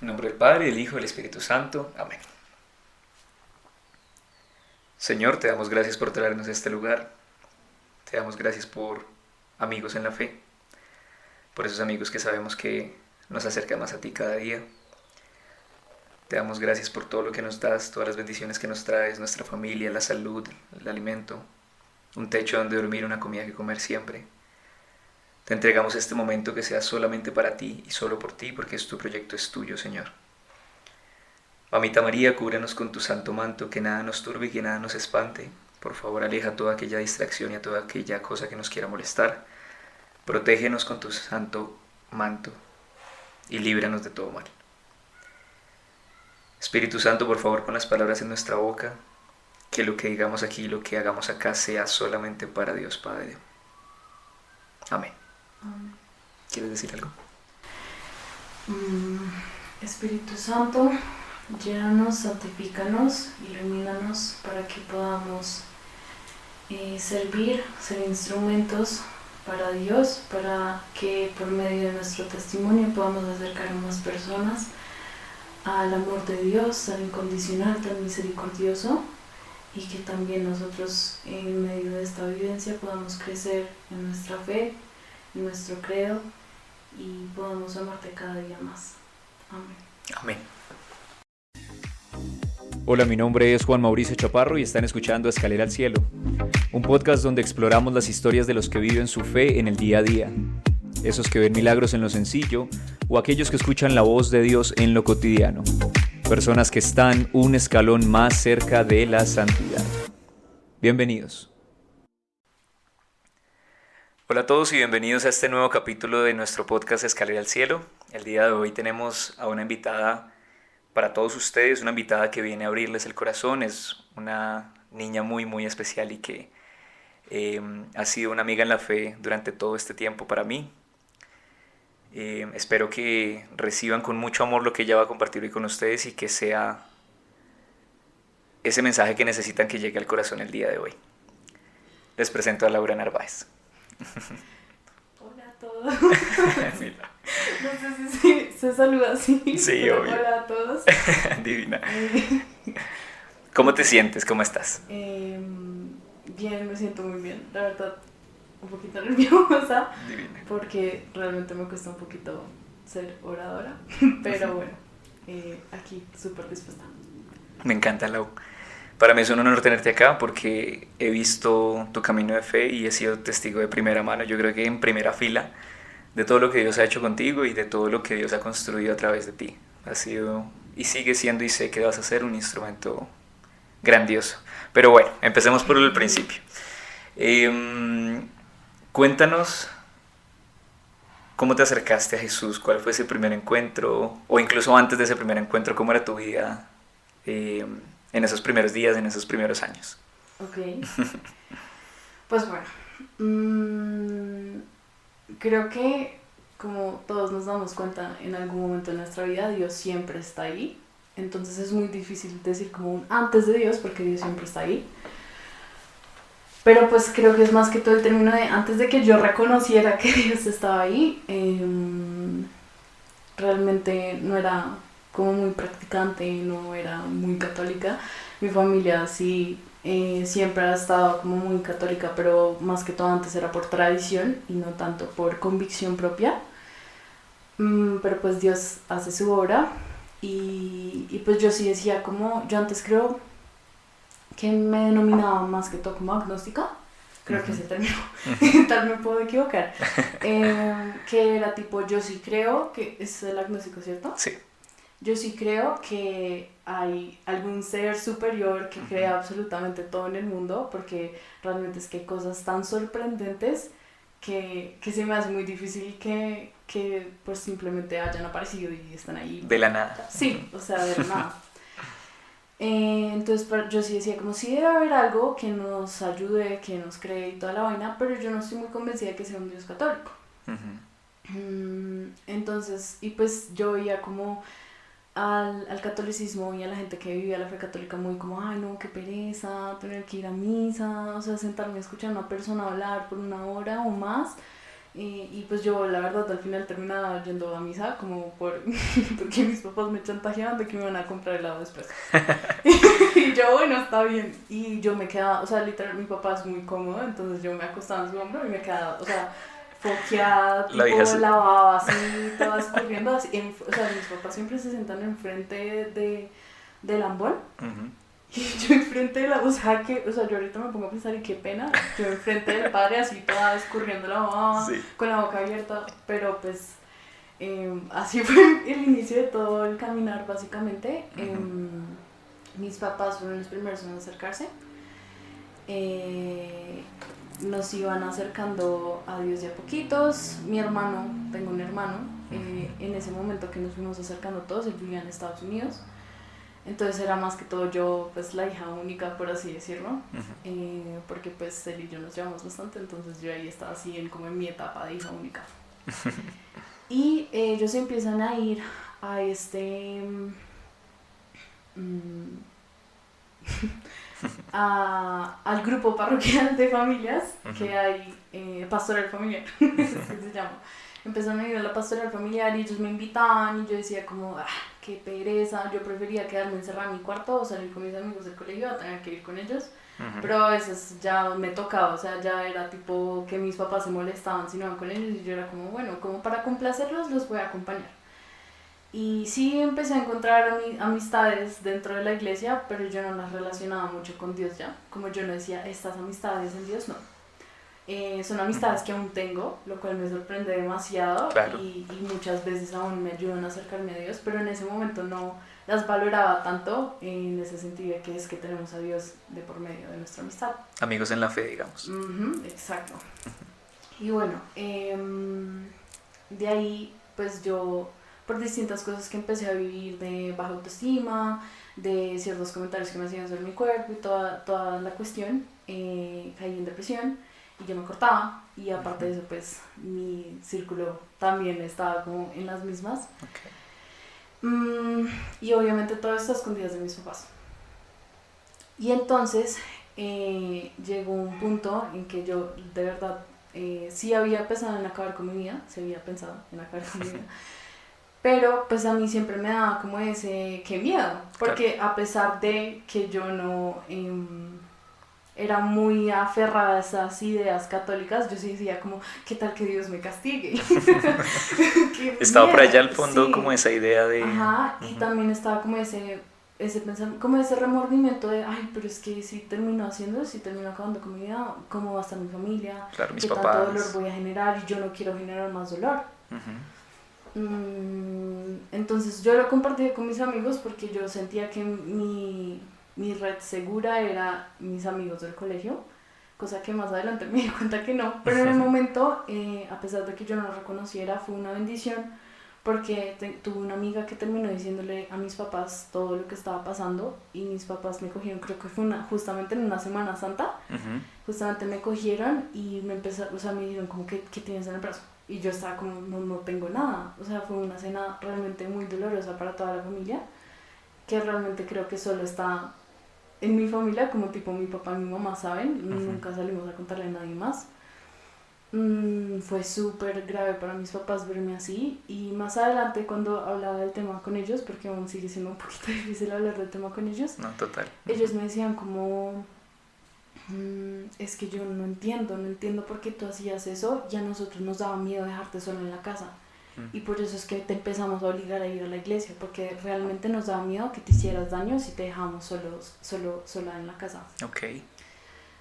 En nombre del Padre, del Hijo y del Espíritu Santo. Amén. Señor, te damos gracias por traernos a este lugar. Te damos gracias por amigos en la fe, por esos amigos que sabemos que nos acercan más a ti cada día. Te damos gracias por todo lo que nos das, todas las bendiciones que nos traes, nuestra familia, la salud, el alimento, un techo donde dormir, una comida que comer siempre. Te entregamos este momento que sea solamente para ti y solo por ti, porque tu proyecto es tuyo, Señor. Mamita María, cúbrenos con tu santo manto, que nada nos turbe y que nada nos espante. Por favor, aleja toda aquella distracción y a toda aquella cosa que nos quiera molestar. Protégenos con tu santo manto y líbranos de todo mal. Espíritu Santo, por favor, pon las palabras en nuestra boca, que lo que digamos aquí y lo que hagamos acá sea solamente para Dios Padre. Amén. Amén. ¿Quieres decir algo? Espíritu Santo, llénanos, santifícanos, ilumínanos para que podamos servir, ser instrumentos para Dios, para que por medio de nuestro testimonio podamos acercar a más personas al amor de Dios tan incondicional, tan misericordioso, y que también nosotros en medio de esta vivencia podamos crecer en nuestra fe, en nuestro credo, y podamos amarte cada día más. Amén. Amén. Hola, mi nombre es Juan Mauricio Chaparro y están escuchando Escalera al Cielo, un podcast donde exploramos las historias de los que viven su fe en el día a día, esos que ven milagros en lo sencillo o aquellos que escuchan la voz de Dios en lo cotidiano, personas que están un escalón más cerca de la santidad. Bienvenidos. Hola a todos y bienvenidos a este nuevo capítulo de nuestro podcast Escalera al Cielo. El día de hoy tenemos a una invitada para todos ustedes, una invitada que viene a abrirles el corazón. Es una niña muy especial y que ha sido una amiga en la fe durante todo este tiempo para mí. Espero que reciban con mucho amor lo que ella va a compartir hoy con ustedes y que sea ese mensaje que necesitan que llegue al corazón el día de hoy. Les presento a Laura Narváez. Hola a todos. No sé si se saluda así. Sí, pero obvio. hola a todos. Divina. ¿Cómo te sientes? ¿Cómo estás? Bien, me siento muy bien. La verdad, un poquito nerviosa. Divina. Porque realmente me cuesta un poquito ser oradora. Pero bueno, aquí súper dispuesta. Me encanta, Lau. Para mí es un honor tenerte acá porque he visto tu camino de fe y he sido testigo de primera mano, yo creo que en primera fila, de todo lo que Dios ha hecho contigo y de todo lo que Dios ha construido a través de ti. Has sido y sigue siendo y sé que vas a ser un instrumento grandioso. Pero bueno, empecemos por el principio. Cuéntanos cómo te acercaste a Jesús, cuál fue ese primer encuentro, o incluso antes de ese primer encuentro, cómo era tu vida en esos primeros días, en esos primeros años. Ok. Pues bueno, creo que como todos nos damos cuenta en algún momento de nuestra vida, Dios siempre está ahí. Entonces es muy difícil decir como un antes de Dios, porque Dios siempre está ahí. Pero pues creo que es más que todo el término de antes de que yo reconociera que Dios estaba ahí, realmente no era como muy practicante, no era muy católica. Mi familia sí siempre ha estado como muy católica, pero más que todo antes era por tradición y no tanto por convicción propia. Pero pues Dios hace su obra y pues yo sí decía como, yo antes creo que me denominaba más que todo como agnóstica, creo que ese término, tal me puedo equivocar, que era tipo, yo sí creo que es el agnóstico, ¿cierto? Sí. Yo sí creo que hay algún ser superior que crea absolutamente todo en el mundo, porque realmente es que hay cosas tan sorprendentes que se me hace muy difícil que pues simplemente hayan aparecido y están ahí. De la nada. Sí, o sea, de la nada. Entonces yo sí decía como sí debe haber algo que nos ayude, que nos cree y toda la vaina, pero yo no estoy muy convencida de que sea un Dios católico. Entonces, y pues yo veía como al catolicismo y a la gente que vivía la fe católica muy como, ay no, qué pereza, tener que ir a misa, o sea, sentarme a escuchar a una persona hablar por una hora o más, Y pues yo la verdad al final terminaba yendo a misa como porque mis papás me chantajeaban de que me iban a comprar helado después. Y yo, bueno, está bien. Y yo me quedaba, o sea, literal, mi papá es muy cómodo, entonces yo me acostaba en su hombro y me quedaba, o sea, foqueada, La tipo vieja se... lavaba así, toda escurriendo así. O sea, mis papás siempre se sentan enfrente del ambón. Ujú. Y yo enfrente de la, o sea, yo ahorita me pongo a pensar y qué pena, yo enfrente del padre así toda escurriendo la baba, Sí. con la boca abierta, pero pues así fue el inicio de todo el caminar básicamente. Mis papás fueron los primeros en acercarse, nos iban acercando a Dios de a poquitos. Mi hermano, tengo un hermano, en ese momento que nos fuimos acercando todos, él vivía en Estados Unidos. Entonces era más que todo yo, pues la hija única, por así decirlo, porque pues él y yo nos llevamos bastante, entonces yo ahí estaba así como en mi etapa de hija única. Y ellos empiezan a ir a al grupo parroquial de familias que hay, pastoral familiar, es que se llama. Empezaron a ir a la pastoral familiar y ellos me invitaban y yo decía como, qué pereza, yo prefería quedarme encerrada en mi cuarto o salir con mis amigos del colegio a tener que ir con ellos. Pero a veces ya me tocaba, o sea, ya era tipo que mis papás se molestaban si no iban con ellos y yo era como, bueno, como para complacerlos los voy a acompañar. Y sí empecé a encontrar amistades dentro de la iglesia, pero yo no las relacionaba mucho con Dios ya. Como yo no decía, estas amistades en Dios, no. Son amistades que aún tengo, lo cual me sorprende demasiado. Claro. y muchas veces aún me ayudan a acercarme a Dios, pero en ese momento no las valoraba tanto en ese sentido de que es que tenemos a Dios de por medio de nuestra amistad. Amigos en la fe, digamos. Exacto. Y bueno, de ahí pues yo, por distintas cosas que empecé a vivir de baja autoestima, de ciertos comentarios que me hacían sobre mi cuerpo y toda la cuestión, caí en depresión y yo me cortaba, y aparte de eso pues mi círculo también estaba como en las mismas. Y obviamente todo esto a escondidas de mis papás. Y entonces llegó un punto en que yo de verdad sí había pensado en acabar con mi vida, pero pues a mí siempre me daba como qué miedo, porque claro, a pesar de que yo no era muy aferrada a esas ideas católicas, yo sí decía como, ¿qué tal que Dios me castigue? Estaba por allá al fondo, sí, como esa idea de... Ajá, y también estaba como ese pensamiento, como ese remordimiento de, ay, pero es que si termino acabando con mi vida, ¿cómo va a estar mi familia? Claro, mis ¿Qué papás? tanto dolor voy a generar? Y yo no quiero generar más dolor. Entonces yo lo compartí con mis amigos porque yo sentía que mi red segura era mis amigos del colegio, cosa que más adelante me di cuenta que no, pero en el momento, a pesar de que yo no lo reconociera, fue una bendición, porque tuve una amiga que terminó diciéndole a mis papás todo lo que estaba pasando, y mis papás me cogieron, creo que fue justamente en una Semana Santa, justamente me cogieron y me empezaron, o sea, me dijeron como, ¿qué tienes en el brazo? Y yo estaba como, no tengo nada, o sea, fue una cena realmente muy dolorosa para toda la familia, que realmente creo que solo está en mi familia, como tipo mi papá y mi mamá saben, nunca salimos a contarle a nadie más. Fue súper grave para mis papás verme así, y más adelante cuando hablaba del tema con ellos, porque aún sigue siendo un poquito difícil hablar del tema con ellos, no, total. Ellos me decían como, es que yo no entiendo por qué tú hacías eso, y a nosotros nos daba miedo dejarte solo en la casa. Y por eso es que te empezamos a obligar a ir a la iglesia, porque realmente nos daba miedo que te hicieras daño si te dejamos sola en la casa. Okay.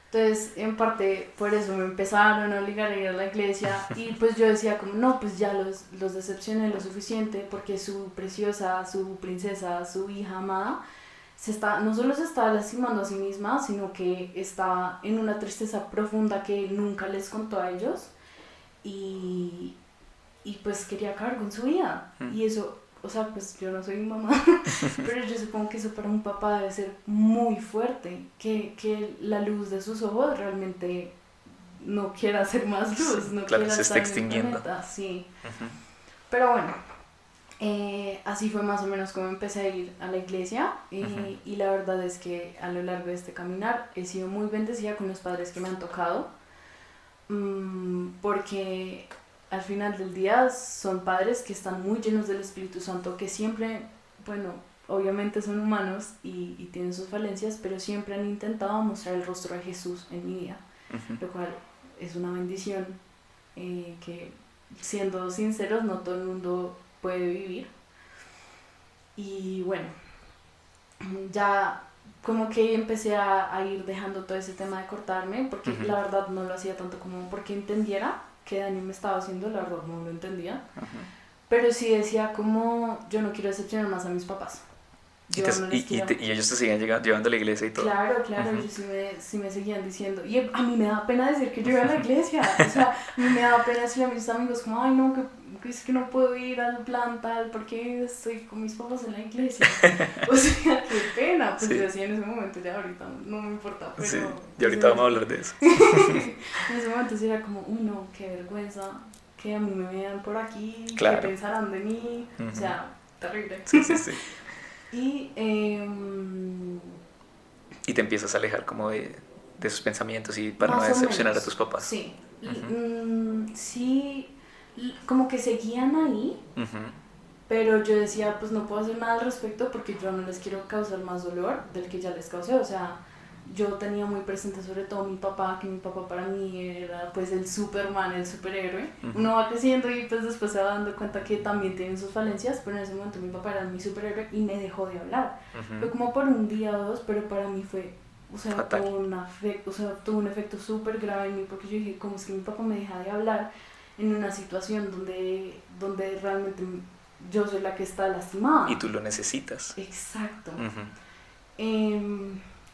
Entonces, en parte, por eso me empezaron a obligar a ir a la iglesia, y pues yo decía como, no, pues ya los decepcioné lo suficiente, porque su preciosa, su princesa, su hija amada, no solo se estaba lastimando a sí misma, sino que estaba en una tristeza profunda que nunca les contó a ellos, y pues quería acabar con su vida. Y eso, o sea, pues yo no soy mamá, pero yo supongo que eso para un papá debe ser muy fuerte, que la luz de sus ojos realmente no quiera hacer más luz, sí, no claro, quiera se estar está extinguiendo. En el planeta, sí. Pero bueno, así fue más o menos como empecé a ir a la iglesia, y la verdad es que a lo largo de este caminar he sido muy bendecida con los padres que me han tocado, porque al final del día son padres que están muy llenos del Espíritu Santo, que siempre, bueno, obviamente son humanos y tienen sus falencias, pero siempre han intentado mostrar el rostro de Jesús en mi vida, lo cual es una bendición que, siendo sinceros, no todo el mundo puede vivir. Y bueno, ya como que empecé a ir dejando todo ese tema de cortarme, porque la verdad no lo hacía tanto como porque entendiera qué daño me estaba haciendo, la verdad no lo entendía, pero sí decía como yo no quiero decepcionar más a mis papás. Y ellos te siguen llevando a la iglesia y todo. Claro, ellos sí me seguían diciendo. Y a mí me da pena decir que yo iba a la iglesia. O sea, a mí me da pena decirle a mis amigos como, ay no, que es que no puedo ir al plan tal porque estoy con mis papás en la iglesia. O sea, qué pena. Pues yo decía en ese momento, ya ahorita no me importa. Pero sí, y ahorita vamos a hablar de eso. En ese momento sí era como, no, qué vergüenza que a mí me vean por aquí, claro. ¿Qué pensarán de mí? O sea, terrible. Sí. Y te empiezas a alejar como de esos pensamientos y para no decepcionar a tus papás. Sí, sí, como que seguían ahí, pero yo decía, pues no puedo hacer nada al respecto porque yo no les quiero causar más dolor del que ya les causé. O sea, yo tenía muy presente sobre todo mi papá, que mi papá para mí era pues el Superman, el superhéroe. Uno va creciendo y pues después se va dando cuenta que también tienen sus falencias, pero en ese momento mi papá era mi superhéroe y me dejó de hablar. Fue como por un día o dos, pero para mí fue, o sea, tuvo un efecto súper grave en mí, porque yo dije, ¿cómo es que mi papá me deja de hablar en una situación donde realmente yo soy la que está lastimada? Y tú lo necesitas.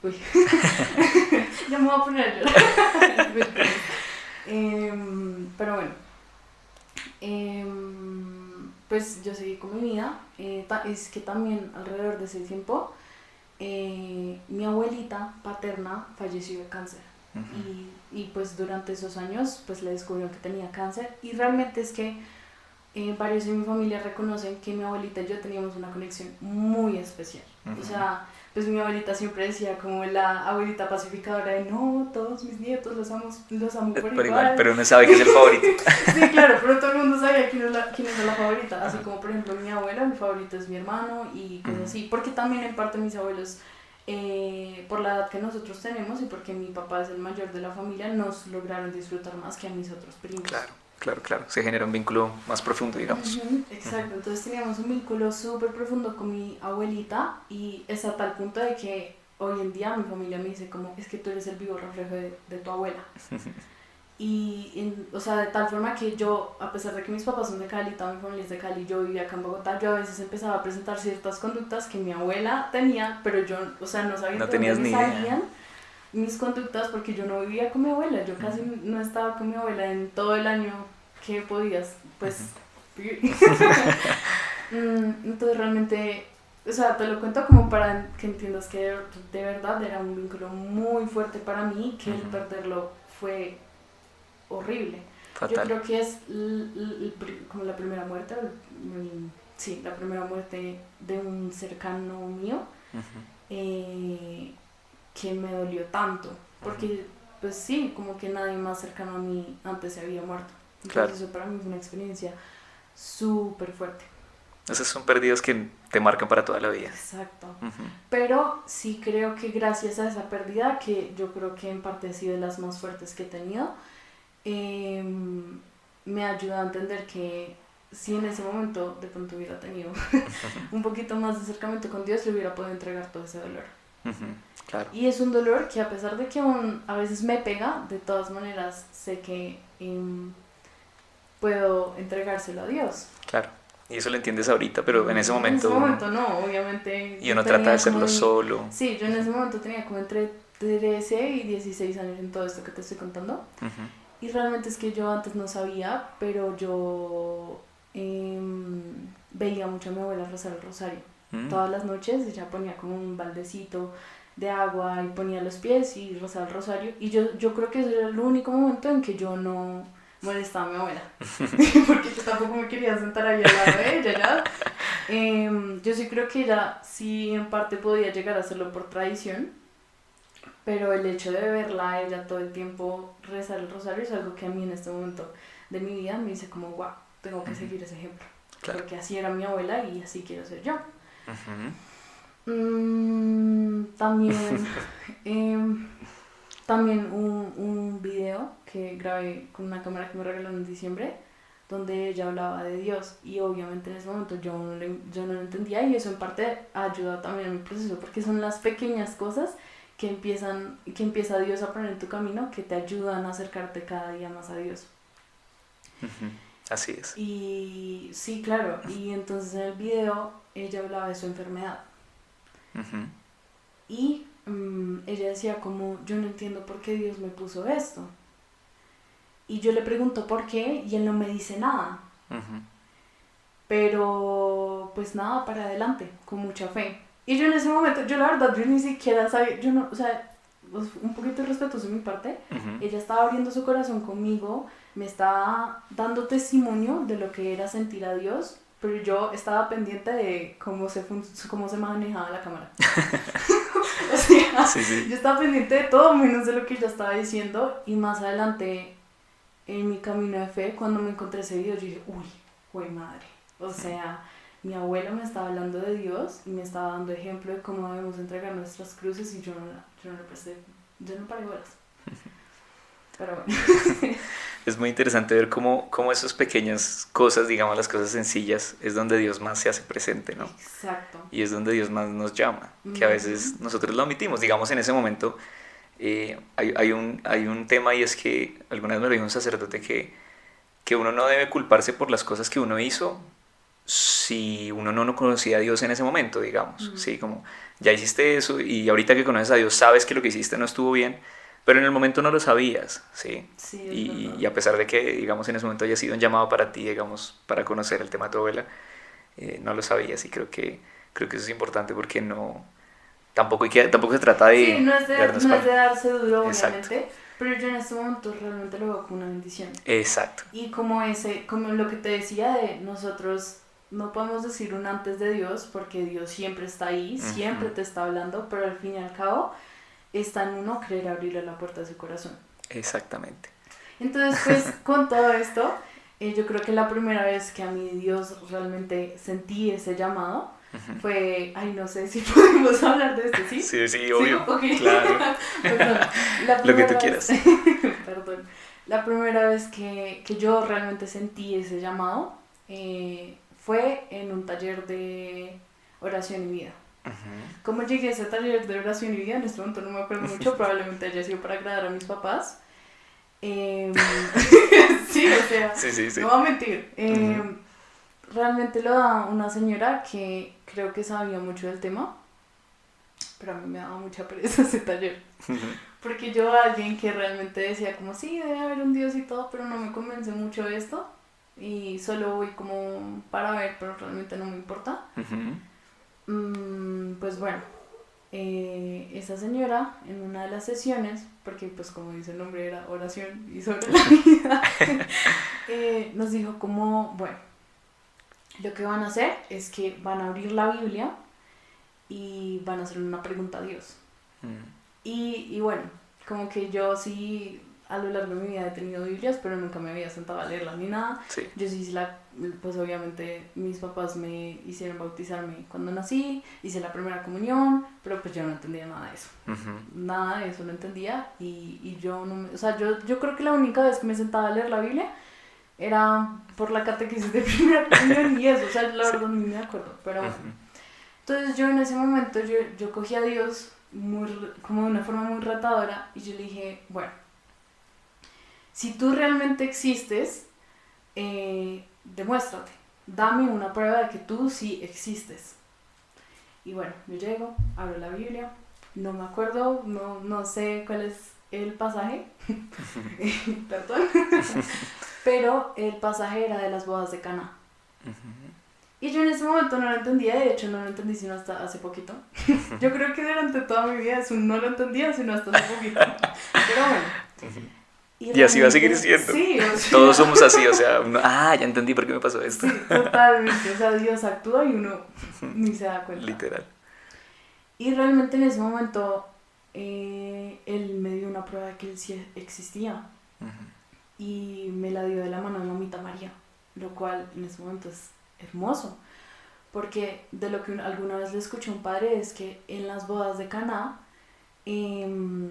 Uy, ya me voy a poner a llorar. Pero bueno, pues yo seguí con mi vida. Es que también alrededor de ese tiempo mi abuelita paterna falleció de cáncer. Y pues durante esos años pues le descubrieron que tenía cáncer, y realmente es que varios de mi familia reconocen que mi abuelita y yo teníamos una conexión muy especial. O sea, pues mi abuelita siempre decía como la abuelita pacificadora de no, todos mis nietos los amo por igual. Pero uno sabe que es el favorito. Sí, claro, pero todo el mundo sabía quién es la favorita. Así como por ejemplo mi abuela, mi favorito es mi hermano y cosas así. Porque también en parte mis abuelos, por la edad que nosotros tenemos y porque mi papá es el mayor de la familia, nos lograron disfrutar más que a mis otros primos. Claro, se genera un vínculo más profundo, digamos. Exacto, entonces teníamos un vínculo súper profundo con mi abuelita, y es a tal punto de que hoy en día mi familia me dice como, es que tú eres el vivo reflejo de tu abuela. O sea, de tal forma que yo, a pesar de que mis papás son de Cali, toda mi familia es de Cali, yo vivía acá en Bogotá, yo a veces empezaba a presentar ciertas conductas que mi abuela tenía, pero yo, o sea, no sabía de dónde salían mis conductas, porque yo no vivía con mi abuela, yo casi no estaba con mi abuela en todo el año que podías, pues, vivir. Entonces realmente, o sea, te lo cuento como para que entiendas que de verdad era un vínculo muy fuerte para mí, que el perderlo fue horrible. Fatal. Yo creo que es como la primera muerte, la primera muerte de un cercano mío, que me dolió tanto, porque pues sí, como que nadie más cercano a mí antes se había muerto. Entonces eso para mí fue una experiencia súper fuerte. Esos son pérdidas que te marcan para toda la vida. Exacto. Pero sí creo que gracias a esa pérdida, que yo creo que en parte ha sido de las más fuertes que he tenido, me ha ayudado a entender que si en ese momento de pronto hubiera tenido un poquito más de acercamiento con Dios, le hubiera podido entregar todo ese dolor. Claro. Y es un dolor que, a pesar de que a veces me pega, de todas maneras sé que puedo entregárselo a Dios. Claro. Y eso lo entiendes ahorita, pero en ese momento... En ese momento no, obviamente. Y uno trata de hacerlo solo. Sí, yo en ese momento tenía como entre 13 y 16 años en todo esto que te estoy contando. Y realmente es que yo antes no sabía, pero yo veía mucho a mi abuela rezar el rosario. Todas las noches ella ponía como un baldecito de agua y ponía los pies y rezaba el rosario. Y yo creo que ese era el único momento en que yo no molestaba a mi abuela. Porque yo tampoco me quería sentar ahí al lado de ella, ¿ya? Yo sí creo que ella sí en parte podía llegar a hacerlo por tradición. pero el hecho de verla a ella todo el tiempo rezar el rosario es algo que a mí en este momento de mi vida me dice como, wow, tengo que seguir ese ejemplo. Claro. Porque así era mi abuela y así quiero ser yo. Ujú. También, también un video que grabé con una cámara que me regalaron en diciembre, donde ella hablaba de Dios y obviamente en ese momento yo no lo entendía y eso en parte ayuda también a mi proceso porque son las pequeñas cosas que empieza Dios a poner en tu camino que te ayudan a acercarte cada día más a Dios. Ujú. Así es. Y sí, claro, y entonces en el video ella hablaba de su enfermedad Ujú. y ella decía como, yo no entiendo por qué Dios me puso esto. Y yo le pregunto por qué y él no me dice nada. Ujú. Pero pues nada, para adelante, con mucha fe. Y yo en ese momento, yo la verdad, yo ni siquiera sabía, yo no, o sea, un poquito de respeto de mi parte, Ujú. ella estaba abriendo su corazón conmigo, me estaba dando testimonio de lo que era sentir a Dios, pero yo estaba pendiente de cómo se manejaba la cámara. O sea, Sí, sí. yo estaba pendiente de todo menos de lo que ella estaba diciendo y más adelante en mi camino de fe, cuando me encontré ese video, yo dije, uy, güey madre. O sea, mi abuelo me estaba hablando de Dios y me estaba dando ejemplo de cómo debemos entregar nuestras cruces y yo no le presté, yo no paré bolas. Pero bueno. Es muy interesante ver cómo esas pequeñas cosas, digamos las cosas sencillas, es donde Dios más se hace presente, ¿no? Exacto. Y es donde Dios más nos llama, que a veces nosotros lo omitimos. Digamos, en ese momento hay un tema y es que alguna vez me lo dijo un sacerdote que uno no debe culparse por las cosas que uno hizo si uno no conocía a Dios en ese momento, digamos. ¿Sí? Como ya hiciste eso y ahorita que conoces a Dios sabes que lo que hiciste no estuvo bien, pero en el momento no lo sabías, ¿sí? Sí, es verdad. Y a pesar de que, digamos, en ese momento haya sido un llamado para ti, digamos, para conocer el tema de tu abuela, no lo sabías y creo que eso es importante porque tampoco se trata de Sí, no es darnos de palo. darse duro, Exacto. obviamente, pero yo en este momento realmente lo veo como una bendición. Exacto. Y como lo que te decía de nosotros no podemos decir un antes de Dios porque Dios siempre está ahí, siempre te está hablando, pero al fin y al cabo está en uno querer abrirle la puerta de su corazón. Exactamente. Entonces, pues, con todo esto, yo creo que la primera vez que a mí Dios realmente sentí ese llamado fue, ay, no sé si podemos hablar de esto, ¿sí? Sí, obvio. ¿Sí? Okay. Claro. Perdón, Lo que tú quieras. Perdón. La primera vez que yo realmente sentí ese llamado fue en un taller de oración y vida. ¿Cómo llegué a ese taller de oración y vida? En este momento no me acuerdo mucho, probablemente haya sido para agradar a mis papás. Sí, o sea, Sí. no voy a mentir. Realmente lo da una señora que creo que sabía mucho del tema, pero a mí me daba mucha pereza ese taller. Porque yo, alguien que realmente decía como, sí, debe haber un Dios y todo, pero no me convence mucho esto. Y solo voy como para ver, pero realmente no me importa. Pues bueno, esa señora en una de las sesiones, porque pues como dice el nombre era oración y sobre la vida, nos dijo como, bueno, lo que van a hacer es que van a abrir la Biblia y van a hacerle una pregunta a Dios. Y bueno, como que yo sí a lo largo de mi vida he tenido Biblias, pero nunca me había sentado a leerlas ni nada. Sí. Yo sí pues obviamente mis papás me hicieron bautizarme cuando nací, hice la primera comunión, pero pues yo no entendía nada de eso. Nada de eso no entendía y yo no o sea, yo creo que la única vez que me sentaba a leer la Biblia era por la catequesis de primera comunión y eso, o sea, la verdad ni me acuerdo, pero bueno. Entonces yo en ese momento yo cogí a Dios como de una forma muy retadora y yo le dije, bueno, si tú realmente existes, demuéstrate, dame una prueba de que tú sí existes. Y bueno, yo llego, abro la Biblia, no me acuerdo, no sé cuál es el pasaje, perdón, pero el pasaje era de las bodas de Caná. Y yo en ese momento no lo entendía, de hecho no lo entendí sino hasta hace poquito. Yo creo que durante toda mi vida no lo entendía sino hasta hace poquito. Pero bueno. Y así va a seguir siendo. Sí, o sea, todos somos así, o sea, ya entendí por qué me pasó esto. Sí, totalmente, o sea, Dios actúa y uno ni se da cuenta. Literal. Y realmente en ese momento él me dio una prueba de que él sí existía Ujú. y me la dio de la mano de Mamita María, lo cual en ese momento es hermoso, porque de lo que alguna vez le escuché a un padre es que en las bodas de Caná, em,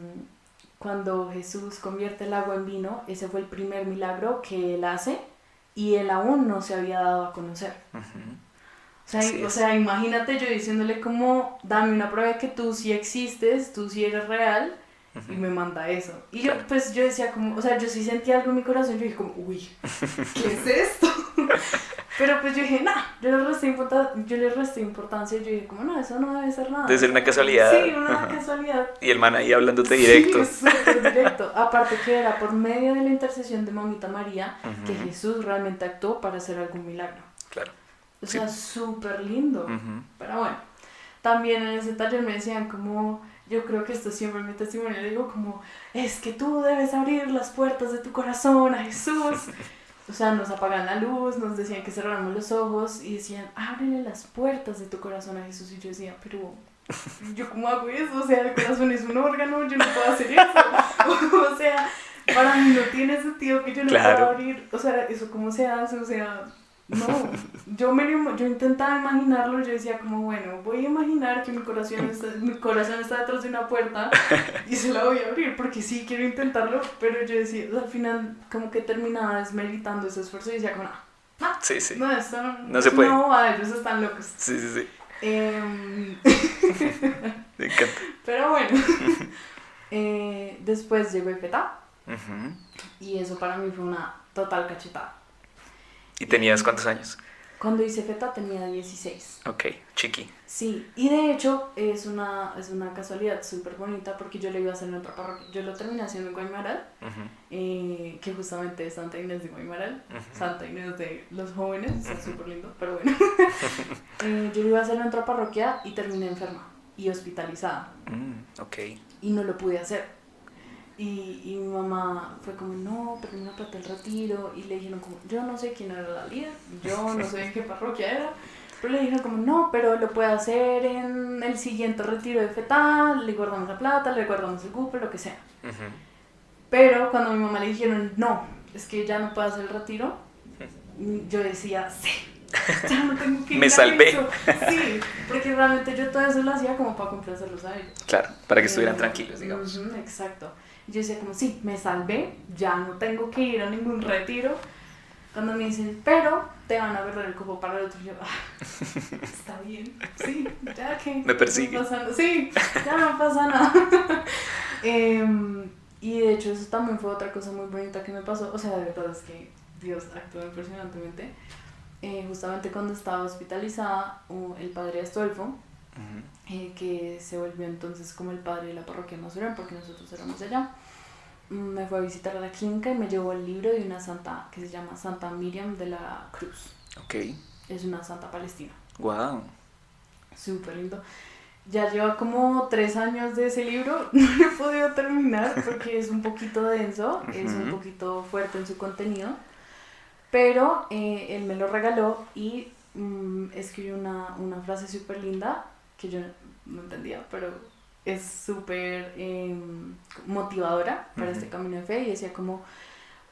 cuando Jesús convierte el agua en vino, ese fue el primer milagro que él hace y él aún no se había dado a conocer. Ujú. O sea, Así o es. sea, imagínate yo diciéndole como, dame una prueba de que tú sí existes, tú sí eres real, y Ujú. me manda eso. Y Claro. yo, pues yo decía como, o sea, yo sí sentía algo en mi corazón, yo dije como, uy, ¿qué es esto? Pero pues yo dije, nah, yo le resté importancia, yo dije como, no, eso no debe ser nada. Debe ser una casualidad. Sí, una Ajá. casualidad. Y el man ahí hablándote directo. Sí, súper directo. Aparte que era por medio de la intercesión de Mamita María que Ujú. Jesús realmente actuó para hacer algún milagro. Claro. O Sí. sea, súper lindo. Ujú. Pero bueno, también en ese taller me decían como, yo creo que esto siempre en mi testimonio le digo como, es que tú debes abrir las puertas de tu corazón a Jesús. O sea, nos apagan la luz, nos decían que cerráramos los ojos y decían, ábrele las puertas de tu corazón a Jesús. Y yo decía, pero ¿yo cómo hago eso? O sea, el corazón es un órgano, yo no puedo hacer eso. O sea, para mí no tiene sentido que yo no Claro. pueda abrir. O sea, ¿eso cómo se hace? O sea, no. Yo intentaba imaginarlo, yo decía como, bueno, voy a imaginar que mi corazón está detrás de una puerta y se la voy a abrir, porque sí quiero intentarlo, pero yo decía, al final como que terminaba desmeritando ese esfuerzo y decía como, Sí, sí. no, esto No es se puede. una bobada, ellos están locos. Sí, sí, sí. Em, Me encanta. pero bueno, después llegó Efetá Ujú. y eso para mí fue una total cachetada. ¿Y tenías cuántos años? Cuando hice Efetá tenía 16. Ok, chiqui. Sí, y de hecho es una casualidad súper bonita porque yo lo iba a hacer en otra parroquia. Yo lo terminé haciendo en Guaymaral, Ujú. que justamente es Santa Inés de Guaymaral, Ujú. Santa Inés de los jóvenes, es súper lindo, pero bueno. Yo lo iba a hacer en otra parroquia y terminé enferma y hospitalizada Ok. y no lo pude hacer. Y mi mamá fue como, no, pero no para el retiro. Y le dijeron como, yo no sé quién era la líder, yo no sé en qué parroquia era. Pero le dijeron como, no, pero lo puede hacer en el siguiente retiro de fetal, le guardamos la plata, le guardamos el cupo, lo que sea. Ujú. Pero cuando a mi mamá le dijeron, no, es que ya no puedo hacer el retiro, yo decía, sí, ya no tengo que ir Me a salvé. eso. Sí, porque realmente yo todo eso lo hacía como para complacérlos a ellos. Claro, para que estuvieran tranquilos, digamos. Ujú, exacto. Y yo decía como, sí, me salvé, ya no tengo que ir a ningún retiro. Cuando me dicen, pero te van a guardar el cupo para el otro, yo, está bien, sí, ya que Me persigue. no pasa nada. Sí, ya no pasa nada. Y de hecho eso también fue otra cosa muy bonita que me pasó. O sea, de verdad es que Dios actuó impresionantemente. Justamente cuando estaba hospitalizada, el padre Astolfo, Ujú. que se volvió entonces como el padre de la parroquia Masurán, porque nosotros éramos de allá, me fue a visitar a la clínica y me llevó el libro de una santa que se llama Santa Miriam de la Cruz. Ok. Es una santa palestina. Wow. Súper lindo. Ya lleva como 3 años de ese libro, no lo he podido terminar porque es un poquito denso, es un Ujú. poquito fuerte en su contenido, pero él me lo regaló y escribió una frase súper linda que yo no entendía, pero es súper motivadora para este camino de fe y decía como,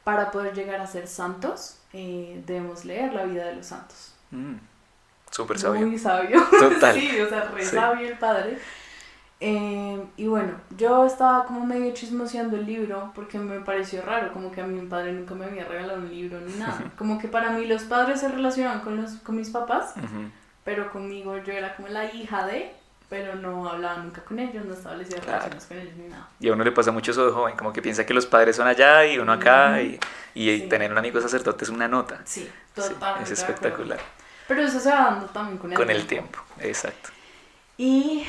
para poder llegar a ser santos debemos leer la vida de los santos. Súper sabio. Muy sabio. Total. Sí, o sea, re Sí. sabio el padre. Y bueno, yo estaba como medio chismoseando el libro porque me pareció raro, como que a mí mi padre nunca me había regalado un libro ni nada. Como que para mí los padres se relacionaban con mis papás, Ujú. pero conmigo yo era como la hija de, pero no hablaba nunca con ellos, no establecía Claro. relaciones con ellos ni nada. Y a uno le pasa mucho eso de joven, como que piensa que los padres son allá y uno acá, Ujú. y Sí. tener un amigo sacerdote es una nota. Sí, Sí, totalmente. es de acuerdo. espectacular. Pero eso se va dando también con el Con tiempo. el tiempo, exacto. Y...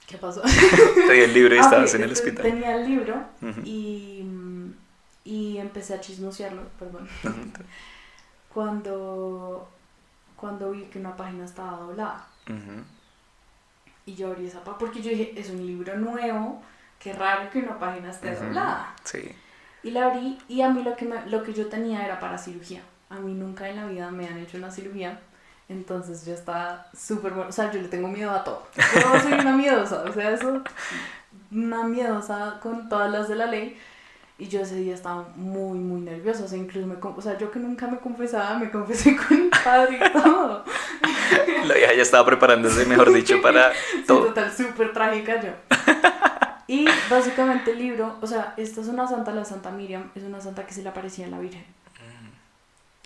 ¿qué pasó? Te di el libro y Ah, estabas ok, en el entonces hospital. tenía el libro Ujú. y empecé a chismosearlo, perdón, cuando vi que una página estaba doblada. Ujú. Y yo abrí esa página porque yo dije, es un libro nuevo, qué raro que una página esté Ujú. doblada. Sí. Y la abrí y a mí lo que yo tenía era para cirugía. A mí nunca en la vida me han hecho una cirugía. Entonces yo estaba súper, o sea, yo le tengo miedo a todo. Yo soy una miedosa, o sea, eso, una miedosa con todas las de la ley. Y yo ese día estaba muy, muy nerviosa, o sea, incluso o sea, yo que nunca me confesaba, me confesé con el padre y todo. La vieja ya estaba preparándose, mejor dicho, para todo. Sí, total, súper trágica yo. Y básicamente el libro, o sea, esta es una santa, la Santa Miriam, es una santa que se le aparecía a la Virgen.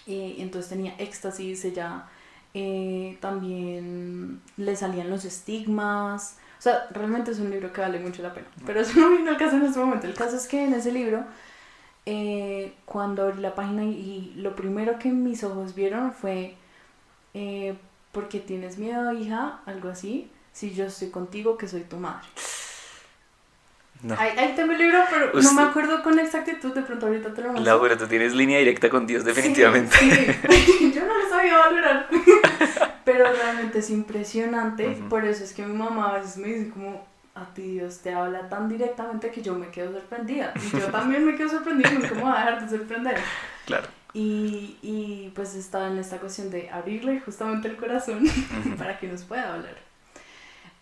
Y entonces tenía éxtasis, ella también le salían los estigmas. O sea, realmente es un libro que vale mucho la pena. Pero eso no viene al caso en este momento. El caso es que en ese libro, cuando abrí la página y lo primero que mis ojos vieron fue ¿por qué tienes miedo, hija? Algo así. Si yo estoy contigo, que soy tu madre. No. Ahí tengo el libro, pero no me acuerdo con exactitud. De pronto ahorita te lo muestro. Laura, tú tienes línea directa con Dios, definitivamente. Sí. Yo no lo sabía valorar. Pero realmente es impresionante. Uh-huh. Por eso es que mi mamá a veces me dice como, a ti Dios te habla tan directamente que yo me quedo sorprendida. Y yo también me quedo sorprendida, no me voy a dejar de sorprender. Claro. Y pues estaba en esta cuestión de abrirle justamente el corazón uh-huh. para que nos pueda hablar.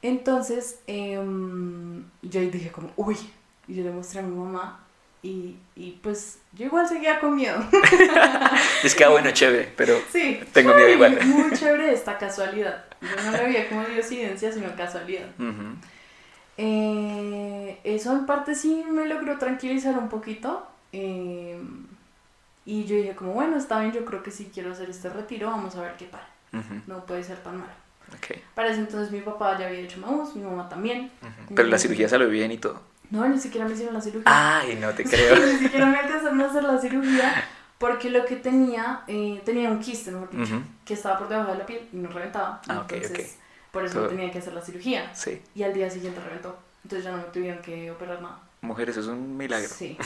Entonces, yo dije como, uy, y yo le mostré a mi mamá y pues yo igual seguía con miedo. Es que bueno, chévere, pero sí, tengo miedo igual. Muy chévere esta casualidad. Yo no la veía como diosidencia, sino casualidad. Uh-huh. Eso en parte sí me logró tranquilizar un poquito. Y yo dije como, bueno, está bien, yo creo que sí quiero hacer este retiro, vamos a ver qué tal. Uh-huh. No puede ser tan malo. Okay. Para ese entonces mi papá ya había hecho Maús, mi mamá también. Uh-huh. Pero la cirugía salió bien y todo. No, ni siquiera me hicieron la cirugía. Ay, no te creo. Ni siquiera me alcanzaron a hacer la cirugía porque lo que tenía un quiste, mejor dicho, uh-huh. que estaba por debajo de la piel y no reventaba. Entonces, por eso tenía que hacer la cirugía. Sí. Y al día siguiente reventó. Entonces ya no me tuvieron que operar nada. Mujer, eso es un milagro. Sí,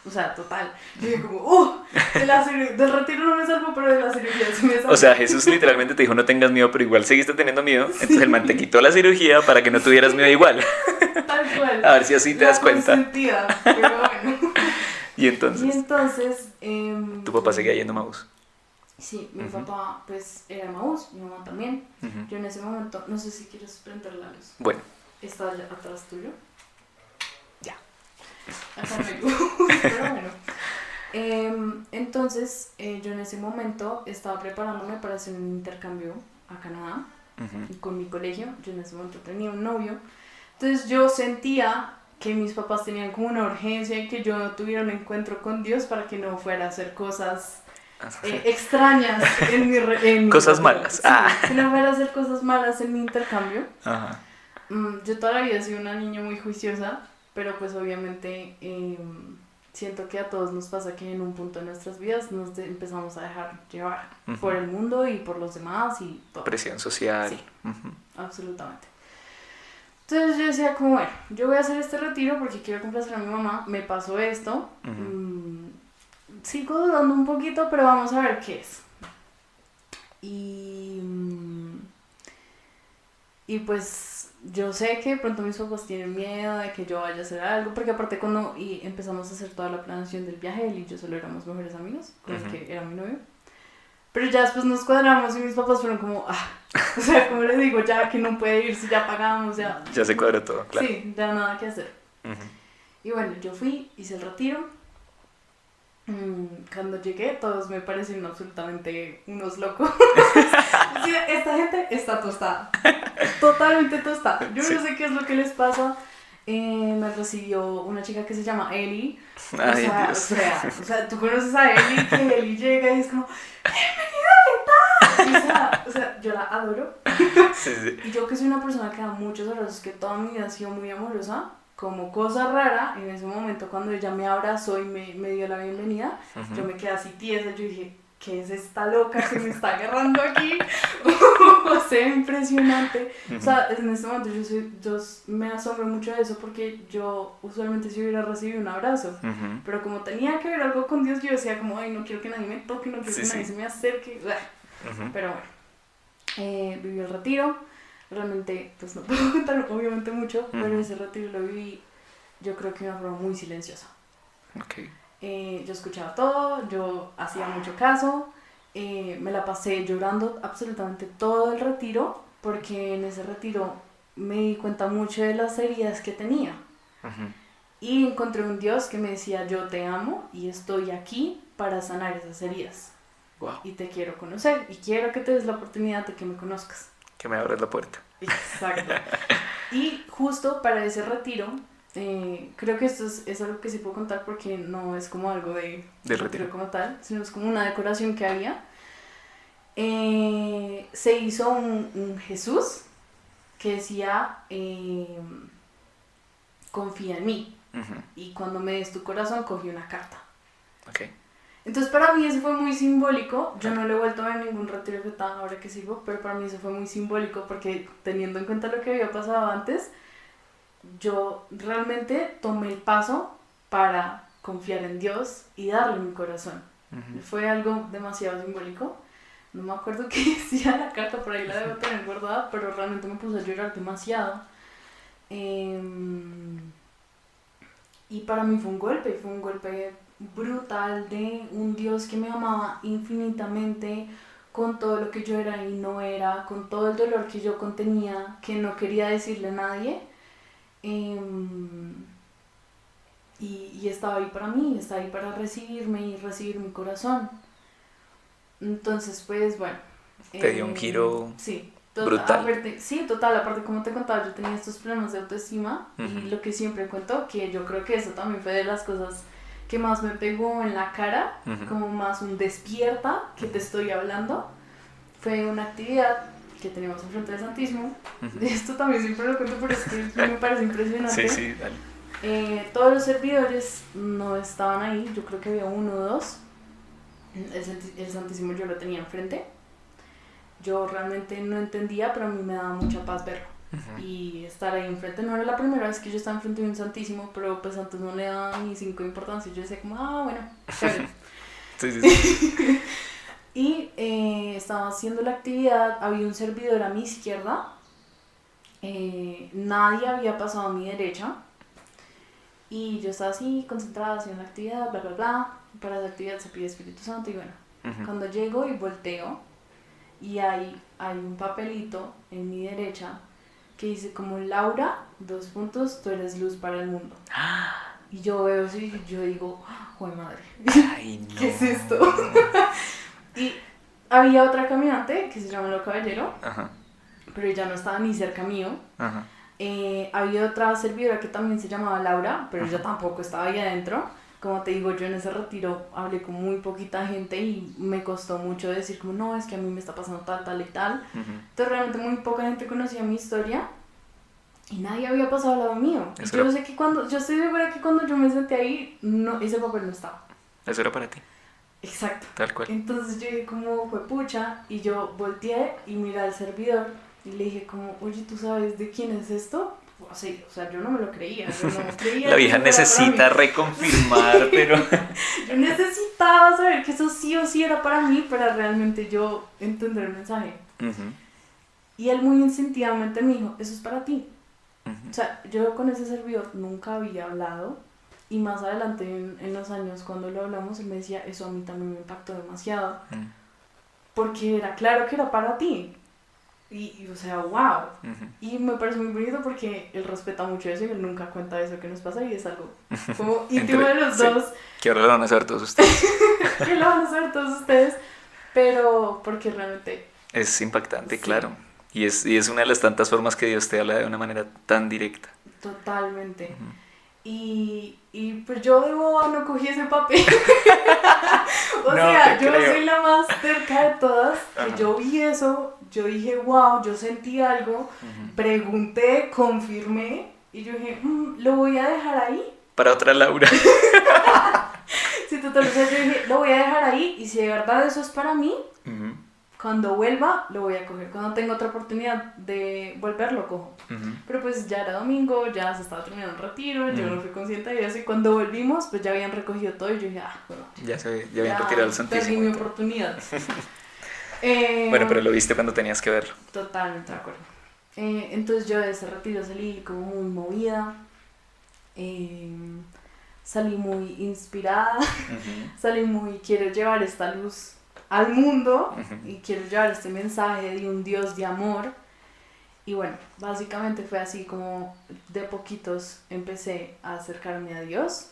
o sea, total. Yo dije como, del retiro no me salvo, pero de la cirugía sí me salvo. O sea, Jesús literalmente te dijo no tengas miedo, pero igual seguiste teniendo miedo. Sí. Entonces el man te quitó la cirugía para que no tuvieras miedo igual. Tal cual. A ver si así te das cuenta. Pero bueno. Y entonces ¿tu papá seguía yendo a Maús? Sí, mi uh-huh. papá pues era Maús, mi mamá también. Uh-huh. Yo en ese momento, no sé si quieres prender la luz. Bueno. ¿Está atrás tuyo? Ya. Acá no hay luz, pero bueno. Entonces, yo en ese momento estaba preparándome para hacer un intercambio a Canadá uh-huh. con mi colegio. Yo en ese momento tenía un novio. Entonces yo sentía que mis papás tenían como una urgencia y que yo tuviera un encuentro con Dios para que no fuera a hacer cosas extrañas en mi cosas malas. Sí, que no fuera a hacer cosas malas en mi intercambio. Ajá. Yo toda la vida he sido una niña muy juiciosa, pero pues obviamente siento que a todos nos pasa que en un punto de nuestras vidas nos empezamos a dejar llevar uh-huh. por el mundo y por los demás y todo. Presión social. Sí, uh-huh. absolutamente. Entonces yo decía como, bueno, yo voy a hacer este retiro porque quiero complacer a mi mamá, me pasó esto, uh-huh. Sigo dudando un poquito, pero vamos a ver qué es. Y pues yo sé que de pronto mis papás tienen miedo de que yo vaya a hacer algo, porque aparte cuando empezamos a hacer toda la planeación del viaje, él y yo solo éramos mejores amigos, con uh-huh. el que era mi novio. Pero ya después nos cuadramos y mis papás fueron como, o sea, como les digo, ya que no puede ir si ya pagamos, ya. Ya se cuadró todo, claro. Sí, ya nada que hacer. Uh-huh. Y bueno, yo fui, hice el retiro. Cuando llegué, todos me parecieron absolutamente unos locos. Sí, esta gente está tostada, totalmente tostada. Yo no sé qué es lo que les pasa. Me recibió una chica que se llama Eli. Ay, Dios. O sea, tú conoces a Eli, que Eli llega y es como, ¡bienvenida! O sea, yo la adoro. Sí. Y yo que soy una persona que da muchos abrazos, que toda mi vida ha sido muy amorosa, como cosa rara, en ese momento cuando ella me abrazó y me dio la bienvenida, uh-huh. yo me quedé así tiesa, yo dije, ¿qué es esta loca que me está agarrando aquí? O sea, impresionante. Uh-huh. O sea, en este momento yo me asombro mucho de eso porque yo usualmente si hubiera recibido un abrazo, uh-huh. pero como tenía que ver algo con Dios, yo decía como, ay, no quiero que nadie me toque, no quiero que nadie se me acerque. Uh-huh. Pero bueno, viví el retiro. Realmente, pues no puedo contar obviamente mucho, uh-huh. pero ese retiro lo viví, yo creo que de una forma muy silenciosa. Okay. Yo escuchaba todo, yo hacía mucho caso, me la pasé llorando absolutamente todo el retiro, porque en ese retiro me di cuenta mucho de las heridas que tenía. Ujú. Y encontré un Dios que me decía, yo te amo y estoy aquí para sanar esas heridas. Wow. Y te quiero conocer y quiero que te des la oportunidad de que me conozcas. Que me abres la puerta. Exacto. Y justo para ese retiro, creo que esto es algo que sí puedo contar porque no es como algo de Del retiro. como tal, sino es como una decoración que había. Se hizo un Jesús que decía, confía en mí. Ujú. Y cuando me des tu corazón, cogí una carta. Ok. Entonces para mí eso fue muy simbólico. Yo no lo he vuelto a ver en ningún retiro que está ahora que sirvo, pero para mí eso fue muy simbólico porque teniendo en cuenta lo que había pasado antes, yo realmente tomé el paso para confiar en Dios y darle mi corazón. Ujú. Fue algo demasiado simbólico. No me acuerdo qué decía la carta, por ahí la debo tener guardada, pero realmente me puse a llorar demasiado. Y para mí fue un golpe brutal de un Dios que me amaba infinitamente, con todo lo que yo era y no era, con todo el dolor que yo contenía, que no quería decirle a nadie. Y estaba ahí para mí, estaba ahí para recibirme y recibir mi corazón. Entonces, pues bueno. Te dio un giro Sí, brutal. aparte como te contaba, yo tenía estos problemas de autoestima y Ujú. lo que siempre cuento, que yo creo que eso también fue de las cosas que más me pegó en la cara, Ujú. como más un despierta que te estoy hablando, fue una actividad que teníamos enfrente del Santísimo. Ujú. Esto también siempre lo cuento, pero es que me parece impresionante. Sí, sí, dale. Todos los servidores no estaban ahí, yo creo que había uno o dos. El Santísimo yo lo tenía enfrente. Yo realmente no entendía, pero a mí me daba mucha paz verlo. Ujú. Y estar ahí enfrente, no era la primera vez que yo estaba enfrente de un Santísimo, pero pues antes no le daba ni 5 de importancia. Yo decía como, bueno, chévere. Sí, sí, sí. Y estaba haciendo la actividad, había un servidor a mi izquierda, nadie había pasado a mi derecha, y yo estaba así, concentrada, haciendo la actividad, bla, bla, bla. Para esa actividad se pide Espíritu Santo, y bueno, Ujú. cuando llego y volteo, y hay un papelito en mi derecha que dice como Laura, tú eres luz para el mundo. Y yo veo eso y yo digo, ¡joder madre! Ay, no. ¿Qué es esto? Y había otra caminante que se llama Lo Caballero, Ajá, pero ella no estaba ni cerca mío. ajá. Había otra servidora que también se llamaba Laura, pero ella Ajá. tampoco estaba ahí adentro. Como te digo, yo en ese retiro hablé con muy poquita gente y me costó mucho decir como, no, es que a mí me está pasando tal, tal y tal. Ujú. Entonces realmente muy poca gente conocía mi historia y nadie había pasado al lado mío. Y Eso yo era, sé que yo estoy segura que cuando yo me senté ahí, no, ese papel no estaba. eso era para ti, Exacto. tal cual. Entonces yo dije como fue pucha y yo volteé y miré al servidor y le dije como, oye, ¿tú sabes de quién es esto? Sí, o sea, yo no me lo creía, yo no creía La que vieja fuera para necesita mí. reconfirmar, pero... Yo necesitaba saber que eso sí o sí era para mí para realmente yo entender el mensaje. Ujú, Y él muy instintivamente me dijo, eso es para ti. ujú. O sea, yo con ese servidor nunca había hablado y más adelante en los años cuando lo hablamos él me decía, eso a mí también me impactó demasiado Mm, porque era claro que era para ti. Y o sea, wow. ujú. Y me parece muy bonito porque él respeta mucho eso y él nunca cuenta eso que nos pasa y es algo como íntimo de los Sí, dos. que ahora lo van a saber todos ustedes. Que lo van a saber todos ustedes, pero porque realmente Es impactante, sí, claro. Y es una de las tantas formas que Dios te habla de una manera tan directa. totalmente. Ujú. Y pues yo de boba no cogí ese papel. O No sea, te yo creo. soy la más cerca de todas, que Ajá. yo vi eso, yo dije, wow, yo sentí algo, Ujú. pregunté, confirmé, y yo dije, lo voy a dejar ahí. Para otra Laura. Sí, total, o sea, yo dije, lo voy a dejar ahí, y si de verdad eso es para mí, Ujú, cuando vuelva, lo voy a coger. Cuando tenga otra oportunidad de volver, lo cojo. ujú. Pero pues ya era domingo, ya se estaba terminando el retiro, yo Mm. no fui consciente de eso y cuando volvimos pues ya habían recogido todo y yo dije, bueno, Ya habían retirado el perdí Santísimo. mi y todo. oportunidad. Bueno, pero lo viste cuando tenías que verlo. Totalmente de acuerdo. Entonces yo de ese retiro salí como muy movida, salí muy inspirada, Ujú. salí muy, quiero llevar esta luz al mundo Ujú. y quiero llevar este mensaje de un Dios de amor. Y bueno, básicamente fue así como de poquitos empecé a acercarme a Dios.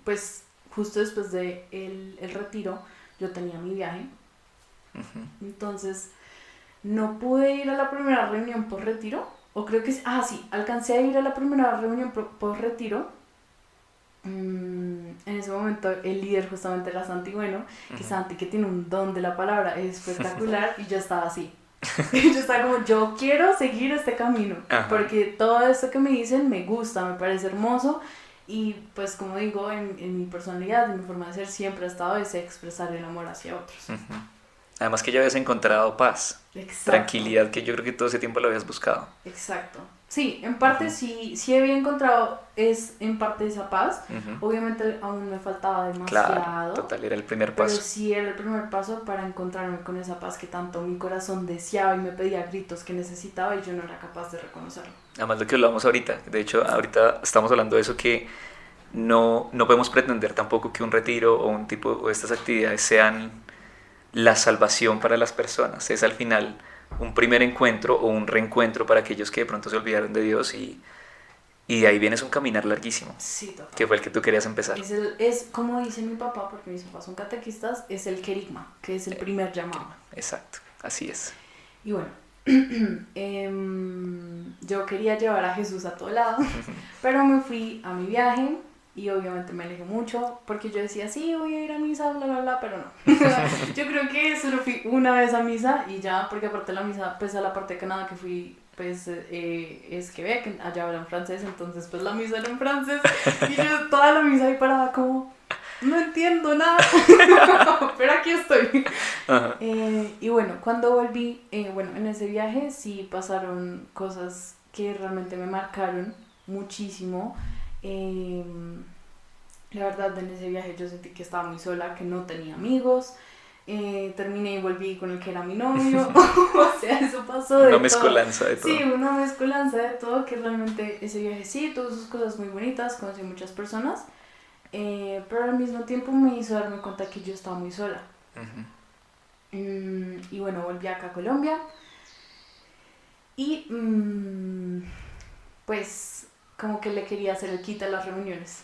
Pues justo después de el retiro yo tenía mi viaje, Ujú. entonces no pude ir a la primera reunión por retiro, o creo que sí, alcancé a ir a la primera reunión por retiro. En ese momento el líder justamente era Santi Bueno, que Ujú. Santi, que tiene un don de la palabra espectacular, y yo estaba así. Yo estaba como, yo quiero seguir este camino, Ajá. porque todo esto que me dicen me gusta, me parece hermoso, y pues como digo, en mi personalidad, en mi forma de ser, siempre ha estado ese expresar el amor hacia otros. Ujú. Además que ya habías encontrado paz, Exacto. tranquilidad, que yo creo que todo ese tiempo lo habías buscado. Exacto. Sí, en parte Ujú. sí había encontrado en parte esa paz. Ujú. Obviamente aún me faltaba Claro, demasiado, total, era el primer pero paso. sí era el primer paso para encontrarme con esa paz que tanto mi corazón deseaba y me pedía a gritos que necesitaba y yo no era capaz de reconocerlo. Además lo que hablamos ahorita, de hecho ahorita estamos hablando de eso, que no podemos pretender tampoco que un retiro o un tipo o estas actividades sean la salvación para las personas. Es al final un primer encuentro o un reencuentro para aquellos que de pronto se olvidaron de Dios y de ahí vienes un caminar larguísimo, Sí, total. que fue el que tú querías empezar. Es como dice mi papá, porque mis papás son catequistas, es el querigma, que es el primer Que- llamado. Exacto, así es. Y bueno, yo quería llevar a Jesús a todo lado, pero me fui a mi viaje y obviamente me alejé mucho porque yo decía, sí, voy a ir a misa, bla, bla, bla, pero no. Yo creo que solo fui una vez a misa y ya, porque aparte de la misa, pues a la parte de Canadá que fui, pues es Quebec, allá hablan francés, entonces pues la misa era en francés y yo toda la misa ahí parada como, no entiendo nada, pero aquí estoy. Ajá. Y bueno, cuando volví, bueno, en ese viaje sí pasaron cosas que realmente me marcaron muchísimo. Eh, la verdad, en ese viaje yo sentí que estaba muy sola, que no tenía amigos. Terminé y volví con el que era mi novio. O sea, eso pasó de Una todo. mezcolanza de todo. Sí, una mezcolanza de todo, que realmente ese viaje sí tuvo sus cosas muy bonitas, conocí muchas personas, pero al mismo tiempo me hizo darme cuenta que yo estaba muy sola. Ujú. Y bueno, volví acá a Colombia y pues como que le quería hacer el quita a las reuniones,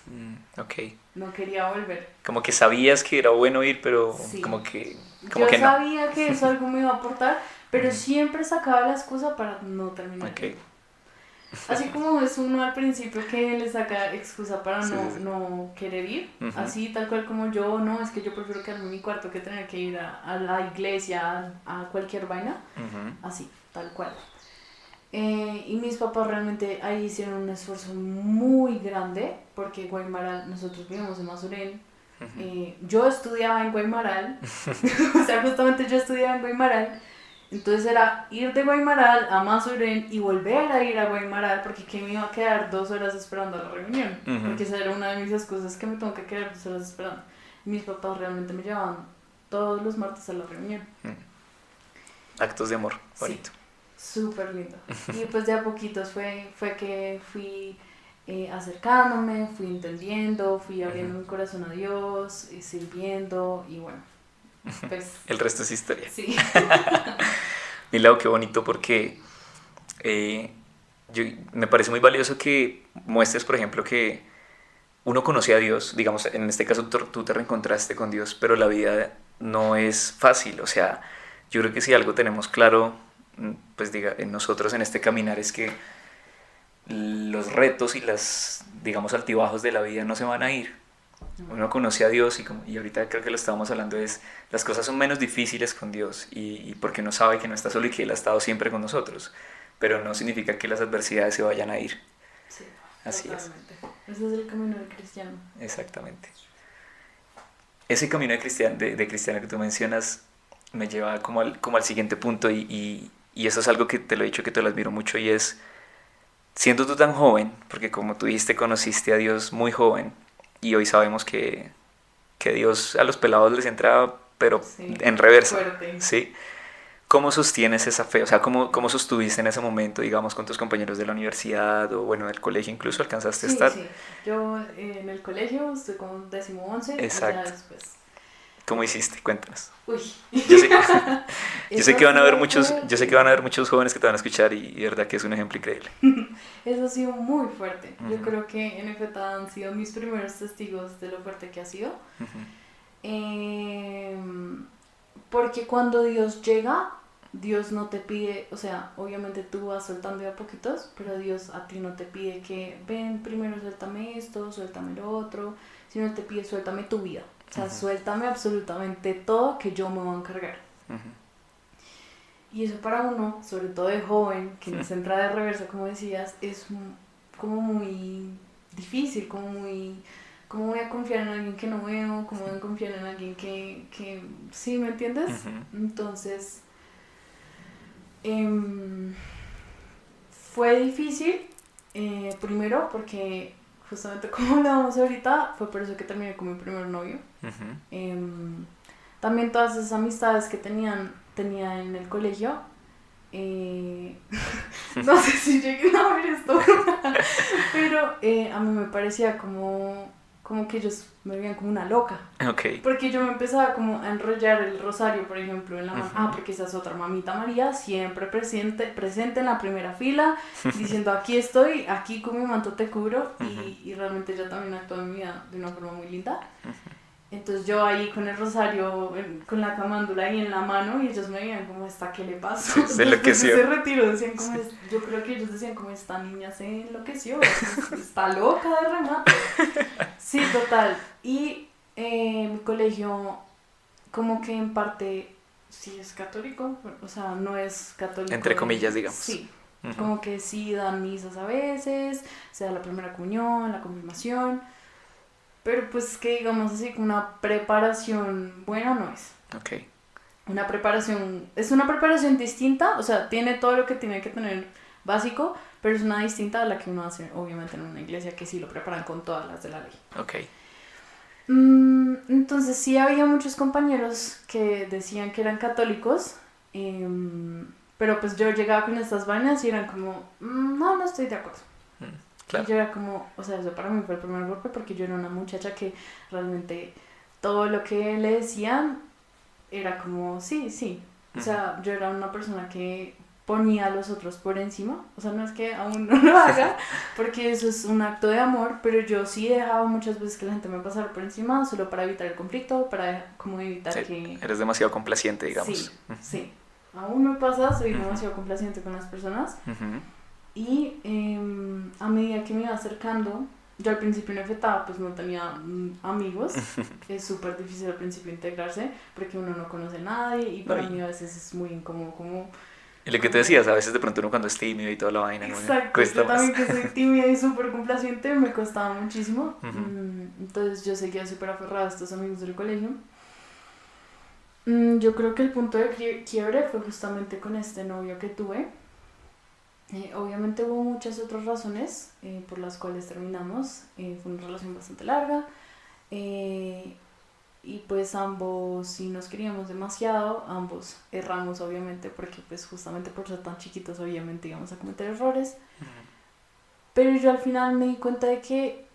Ok. no quería volver. Como que sabías que era bueno ir, pero Sí, como yo que no. sabía que eso algo me iba a aportar, pero Ujú. siempre sacaba la excusa para no terminar Ok. yendo. Así como es uno al principio que le saca excusa para Sí, sí, sí. no querer ir, Ujú. así tal cual como yo, no, es que yo prefiero quedarme en mi cuarto que tener que ir a la iglesia, a cualquier vaina, Ujú. así, tal cual. Y mis papás realmente ahí hicieron un esfuerzo muy grande porque Guaymaral, nosotros vivimos en Masuren, Ujú. yo estudiaba en Guaymaral, o sea, justamente yo estudiaba en Guaymaral, entonces era ir de Guaymaral a Masuren y volver a ir a Guaymaral porque que me iba a quedar 2 horas esperando a la reunión, Ujú. porque esa era una de mis excusas, que me tengo que quedar 2 horas esperando. Y mis papás realmente me llevaban todos los martes a la reunión. Actos de amor, Sí, bonito. súper lindo. Y pues de a poquitos fue que fui acercándome, fui entendiendo, fui abriendo Ujú. mi corazón a Dios, sirviendo y bueno, pues El resto es historia. sí. Mi lado, qué bonito porque eh, me parece muy valioso que muestres, por ejemplo, que uno conoce a Dios, digamos, en este caso tú te reencontraste con Dios, pero la vida no es fácil, o sea, yo creo que si algo tenemos claro, pues diga, en nosotros en este caminar es que los retos y las, digamos, altibajos de la vida no se van a ir. Uno conoce a Dios y ahorita creo que lo estábamos hablando, es las cosas son menos difíciles con Dios y porque uno sabe que no está solo y que Él ha estado siempre con nosotros, pero no significa que las adversidades se vayan a ir. Sí, Así es, totalmente. Ese es el camino del cristiano. exactamente. Ese camino de cristiano que tú mencionas me lleva como al siguiente punto y eso es algo que te lo he dicho que te lo admiro mucho y es, siendo tú tan joven, porque como tú dijiste conociste a Dios muy joven y hoy sabemos que Dios a los pelados les entra pero Sí, en reversa, fuerte. ¿sí? ¿Cómo sostienes esa fe? O sea, ¿cómo sostuviste en ese momento, digamos, con tus compañeros de la universidad o, bueno, del colegio incluso alcanzaste a Sí, estar? sí. Yo en el colegio estoy con 11º y ya Exacto. después. ¿Cómo hiciste? Cuéntanos. Uy. Yo sé, yo sé Eso que van a haber sí muchos, fue- yo sé que van a haber muchos jóvenes que te van a escuchar y de verdad que es un ejemplo increíble. Eso ha sido muy fuerte. Yo Ujú, creo que NFT han sido mis primeros testigos de lo fuerte que ha sido. ujú, Em, Porque cuando Dios llega, Dios no te pide, o sea, obviamente tú vas soltando de a poquitos, pero Dios a ti no te pide que ven, primero suéltame esto, suéltame lo otro, sino te pide suéltame tu vida. O sea, ujú, suéltame absolutamente todo que yo me voy a encargar. ujú. Y eso para uno, sobre todo de joven, que nos entra de reversa, como decías, es como muy difícil, como muy... ¿Cómo voy a confiar en alguien que no veo? ¿Cómo voy a confiar en alguien que sí, ¿me entiendes? Ujú, Entonces, em, fue difícil, primero porque justamente como hablábamos ahorita, fue por eso que terminé con mi primer novio. ujú. Em, También todas esas amistades que tenía en el colegio, eh, no sé si llegué a ver esto, pero a mí me parecía como que ellos me veían como una loca. Ok. Porque yo me empezaba como a enrollar el rosario, por ejemplo, en la mano. Ah, Ujú, porque esa es otra mamita María, siempre presente en la primera fila, diciendo aquí estoy, aquí con mi manto te cubro. ujú, Y realmente ella también actuó en mi vida de una forma muy linda. Entonces yo ahí con el rosario, con la camándula ahí en la mano, y ellos me veían como, ¿esta qué le pasó? sí, se Después de enloqueció. ese retiro decían como, Sí. yo creo que ellos decían como, esta niña se enloqueció, está loca de remate. Sí, total. Y mi colegio, como que en parte sí es católico, o sea, no es católico. Entre comillas, digamos. Sí, Ujú. como que sí dan misas a veces, se da la primera comunión, la confirmación, pero pues que digamos así, como una preparación buena no es. Ok. Una preparación, es una preparación distinta, o sea, tiene todo lo que tiene que tener básico, pero es una distinta a la que uno hace, obviamente, en una iglesia que sí lo preparan con todas las de la ley. Ok. Entonces sí había muchos compañeros que decían que eran católicos, pero pues yo llegaba con estas vainas y eran como, no, no estoy de acuerdo. Mm, Y claro. yo era como, o sea, eso para mí fue el primer golpe porque yo era una muchacha que realmente todo lo que le decían era como, sí, sí. O Ujú. sea, yo era una persona que ponía a los otros por encima. O sea, no es que aún no lo haga, porque eso es un acto de amor, pero yo sí dejaba muchas veces que la gente me pasara por encima solo para evitar el conflicto, para como evitar Sí, que... eres demasiado complaciente, digamos. Sí, sí. Aún me pasa, soy Ujú, demasiado complaciente con las personas. ujú. Y a medida que me iba acercando, yo al principio en FETA pues no tenía amigos, es súper difícil al principio integrarse porque uno no conoce a nadie y No, para mí a veces es muy incómodo y lo que te como... decías, a veces de pronto uno cuando es tímido y toda la vaina, ¿no? Exacto, Cuesta yo más. también que soy tímida y súper complaciente me costaba muchísimo, Ujú, entonces yo seguía súper aferrada a estos amigos del colegio. Yo creo que el punto de quiebre fue justamente con este novio que tuve. Obviamente hubo muchas otras razones por las cuales terminamos. Fue una relación bastante larga. eh, y pues ambos sí nos queríamos demasiado. Ambos erramos obviamente porque pues justamente por ser tan chiquitos obviamente íbamos a cometer errores. ujú. Pero yo al final me di cuenta de que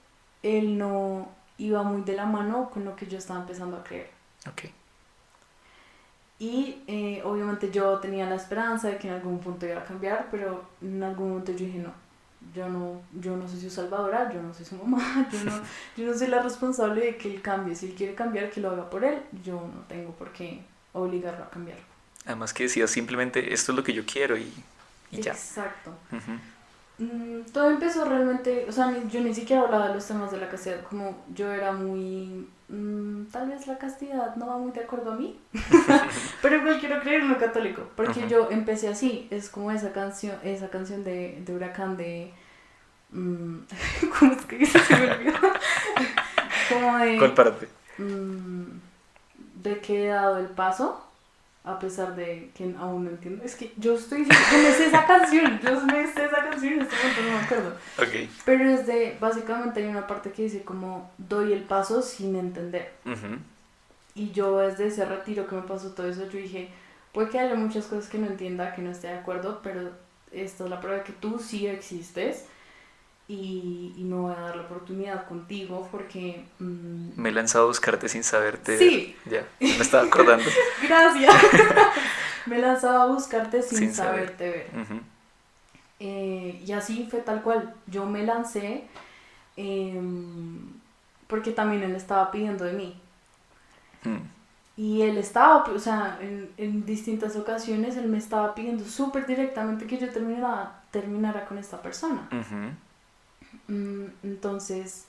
él no iba muy de la mano con lo que yo estaba empezando a creer. Ok. Y obviamente yo tenía la esperanza de que en algún punto iba a cambiar, pero en algún momento yo dije no, yo no soy su salvadora, yo no soy su mamá, yo no soy la responsable de que él cambie. Si él quiere cambiar, que lo haga por él, yo no tengo por qué obligarlo a cambiar. Además que decías simplemente, esto es lo que yo quiero y ya. Exacto. Ujú, Todo empezó realmente, o sea, yo ni siquiera hablaba de los temas de la castidad, como yo era muy... tal vez la castidad no va muy de acuerdo a mí, pero igual quiero creer en lo católico, porque ujú. yo empecé así, es como esa canción de Huracán de... ¿cómo es que se me olvidó? Como ¿Cuál de... parte? mm, de que he dado el paso, a pesar de que aún no entiendo. Es que yo me sé esa canción, yo me sé esa canción, en este momento no me acuerdo. Ok. Pero es de, básicamente hay una parte que dice como, doy el paso sin entender. Ujú, Y yo desde ese retiro que me pasó todo eso, yo dije, puede que haya muchas cosas que no entienda, que no esté de acuerdo, pero esta es la prueba de que tú sí existes. y me voy a dar la oportunidad contigo porque... Me he lanzado a buscarte sin saberte. Sí. Ya, me estaba acordando. Gracias. Me he lanzado a buscarte sin saber. saberte ver. Uh-huh. Y así fue tal cual. Yo me lancé porque también él estaba pidiendo de mí. Y él estaba, o sea, en distintas ocasiones él me estaba pidiendo súper directamente que yo terminara con esta persona. Uh-huh. Entonces,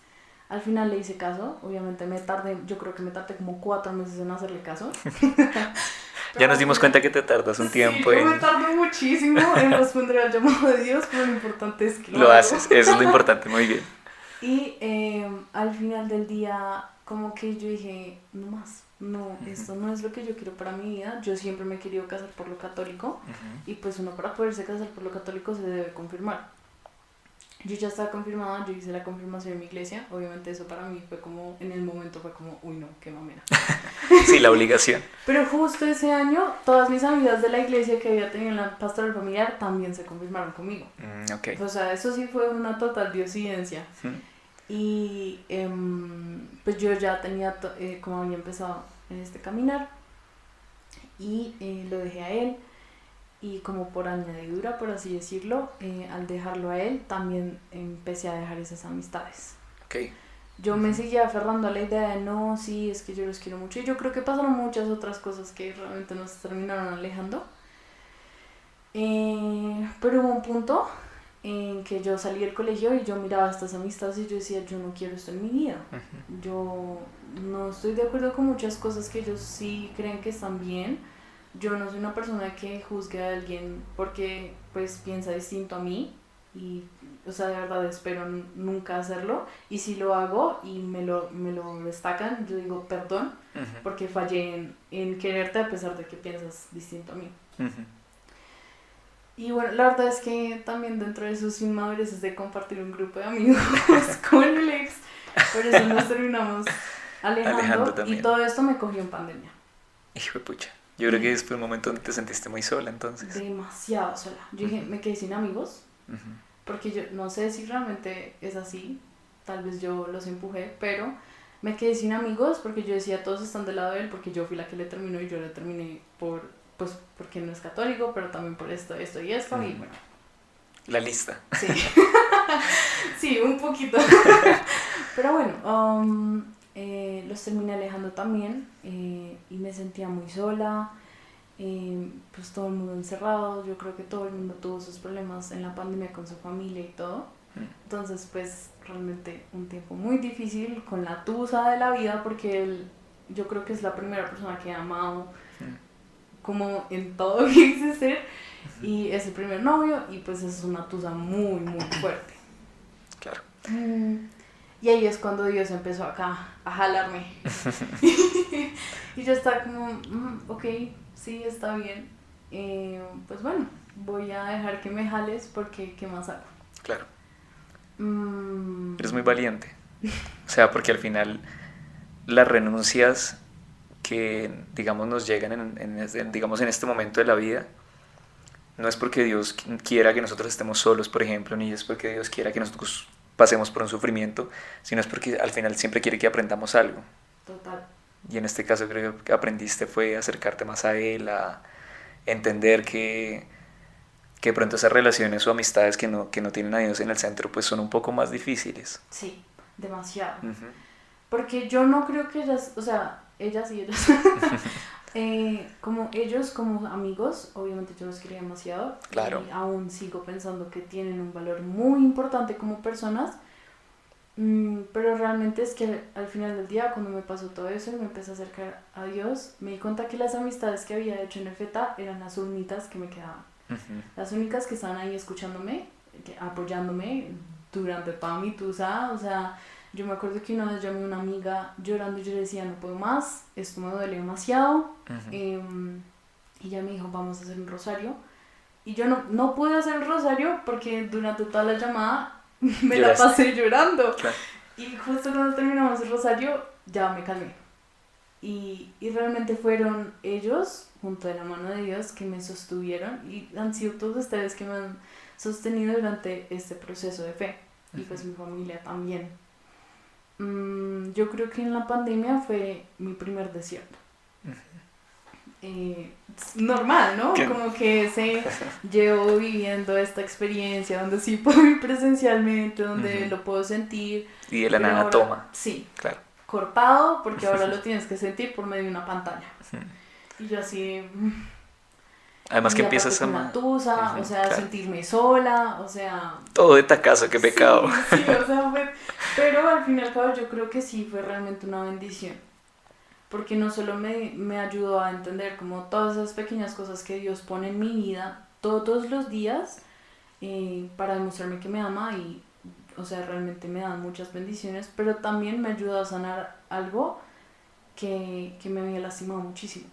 al final le hice caso. Obviamente yo creo que me tardé como 4 meses en hacerle caso. Ya nos dimos cuenta que te tardas un tiempo me tardo muchísimo en responder al llamado de Dios, pero lo importante es que lo haces, eso es lo importante, muy bien. Y al final del día, como que yo dije, no más, no, esto no es lo que yo quiero para mi vida. Yo siempre me he querido casar por lo católico, y pues uno para poderse casar por lo católico se debe confirmar. Yo ya estaba confirmada, yo hice la confirmación en mi iglesia. Obviamente eso para mí fue como, en el momento fue como, uy no, qué mamera. Sí, la obligación. Pero justo ese año, todas mis amigas de la iglesia que había tenido en la pastoral familiar también se confirmaron conmigo. Okay. O sea, eso sí fue una total diosidencia. Y pues yo ya tenía, como había empezado en este caminar, y lo dejé a él. Y como por añadidura, por así decirlo, al dejarlo a él, también empecé a dejar esas amistades. Okay. Yo me seguía aferrando a la idea de no, sí, es que yo los quiero mucho. Y yo creo que pasaron muchas otras cosas que realmente nos terminaron alejando. Pero hubo un punto en que yo salí del colegio y yo miraba estas amistades y yo decía, yo no quiero esto en mi vida. Yo no estoy de acuerdo con muchas cosas que ellos sí creen que están bien. Yo no soy una persona que juzgue a alguien porque pues piensa distinto a mí, y o sea, de verdad espero nunca hacerlo, y si lo hago y me lo destacan, yo digo perdón, porque fallé en quererte a pesar de que piensas distinto a mí. Y bueno, la verdad es que también dentro de sus inmadureces de compartir un grupo de amigos con el ex, por eso nos terminamos alejando y todo esto me cogió en pandemia. Hijo de pucha. Yo creo que fue un momento donde te sentiste muy sola, entonces. Demasiado sola. Yo dije, me quedé sin amigos, porque yo no sé si realmente es así, tal vez yo los empujé, pero me quedé sin amigos porque yo decía, todos están del lado de él, porque yo fui la que le terminó y yo le terminé porque no es católico, pero también por esto y esto, y bueno. La lista. Sí, sí, un poquito. Pero bueno, los terminé alejando también, y me sentía muy sola, pues todo el mundo encerrado. Yo creo que todo el mundo tuvo sus problemas en la pandemia con su familia y todo. Entonces pues realmente un tiempo muy difícil, con la tusa de la vida, porque yo creo que es la primera persona que he amado como en todo mi existir, y es el primer novio, y pues es una tusa muy muy fuerte. Claro. Y ahí es cuando Dios empezó acá a jalarme. Y yo estaba como, ok, sí, está bien. Pues bueno, voy a dejar que me jales porque ¿qué más hago? Claro. Eres muy valiente. O sea, porque al final las renuncias que, digamos, nos llegan digamos, en este momento de la vida, no es porque Dios quiera que nosotros estemos solos, por ejemplo, ni es porque Dios quiera que nosotros pasemos por un sufrimiento, sino es porque al final siempre quiere que aprendamos algo. Total. Y en este caso creo que aprendiste fue acercarte más a Él, a entender que pronto esas relaciones o amistades que no tienen a Dios en el centro pues son un poco más difíciles. Sí, demasiado. Porque yo no creo que ellas, o sea, ellas y ellos, como ellos como amigos, obviamente yo los quería demasiado. Claro. Y aún sigo pensando que tienen un valor muy importante como personas, pero realmente es que al final del día, cuando me pasó todo eso y me empecé a acercar a Dios, me di cuenta que las amistades que había hecho en EFETA eran las únicas que me quedaban. Las únicas que estaban ahí escuchándome, apoyándome durante toda mi tusa. O sea, yo me acuerdo que una vez llamé a una amiga llorando y yo le decía, no puedo más, esto me duele demasiado. Y ella me dijo, vamos a hacer un rosario. Y yo no pude hacer el rosario porque durante toda la llamada me la pasé llorando. Claro. Y justo cuando terminamos el rosario ya me calmé. Y realmente fueron ellos, junto de la mano de Dios, que me sostuvieron, y han sido todos ustedes que me han sostenido durante este proceso de fe. y pues mi familia también. Yo creo que en la pandemia fue mi primer desierto. Normal, ¿no? ¿Qué? Como que llevo viviendo esta experiencia donde sí puedo ir presencialmente, donde lo puedo sentir. Y de la Pero nada ahora, toma. sí, Claro. cortado, porque ahora lo tienes que sentir por medio de una pantalla. Y yo así, Además que y aparte empiezas a con la tusa, o sea, claro. sentirme sola, o sea... Todo de tacazo, qué pecado. Sí, sí, o sea, pero al fin y al cabo yo creo que sí fue realmente una bendición. Porque no solo me ayudó a entender como todas esas pequeñas cosas que Dios pone en mi vida todos los días para demostrarme que me ama y, o sea, realmente me dan muchas bendiciones, pero también me ayudó a sanar algo que me había lastimado muchísimo.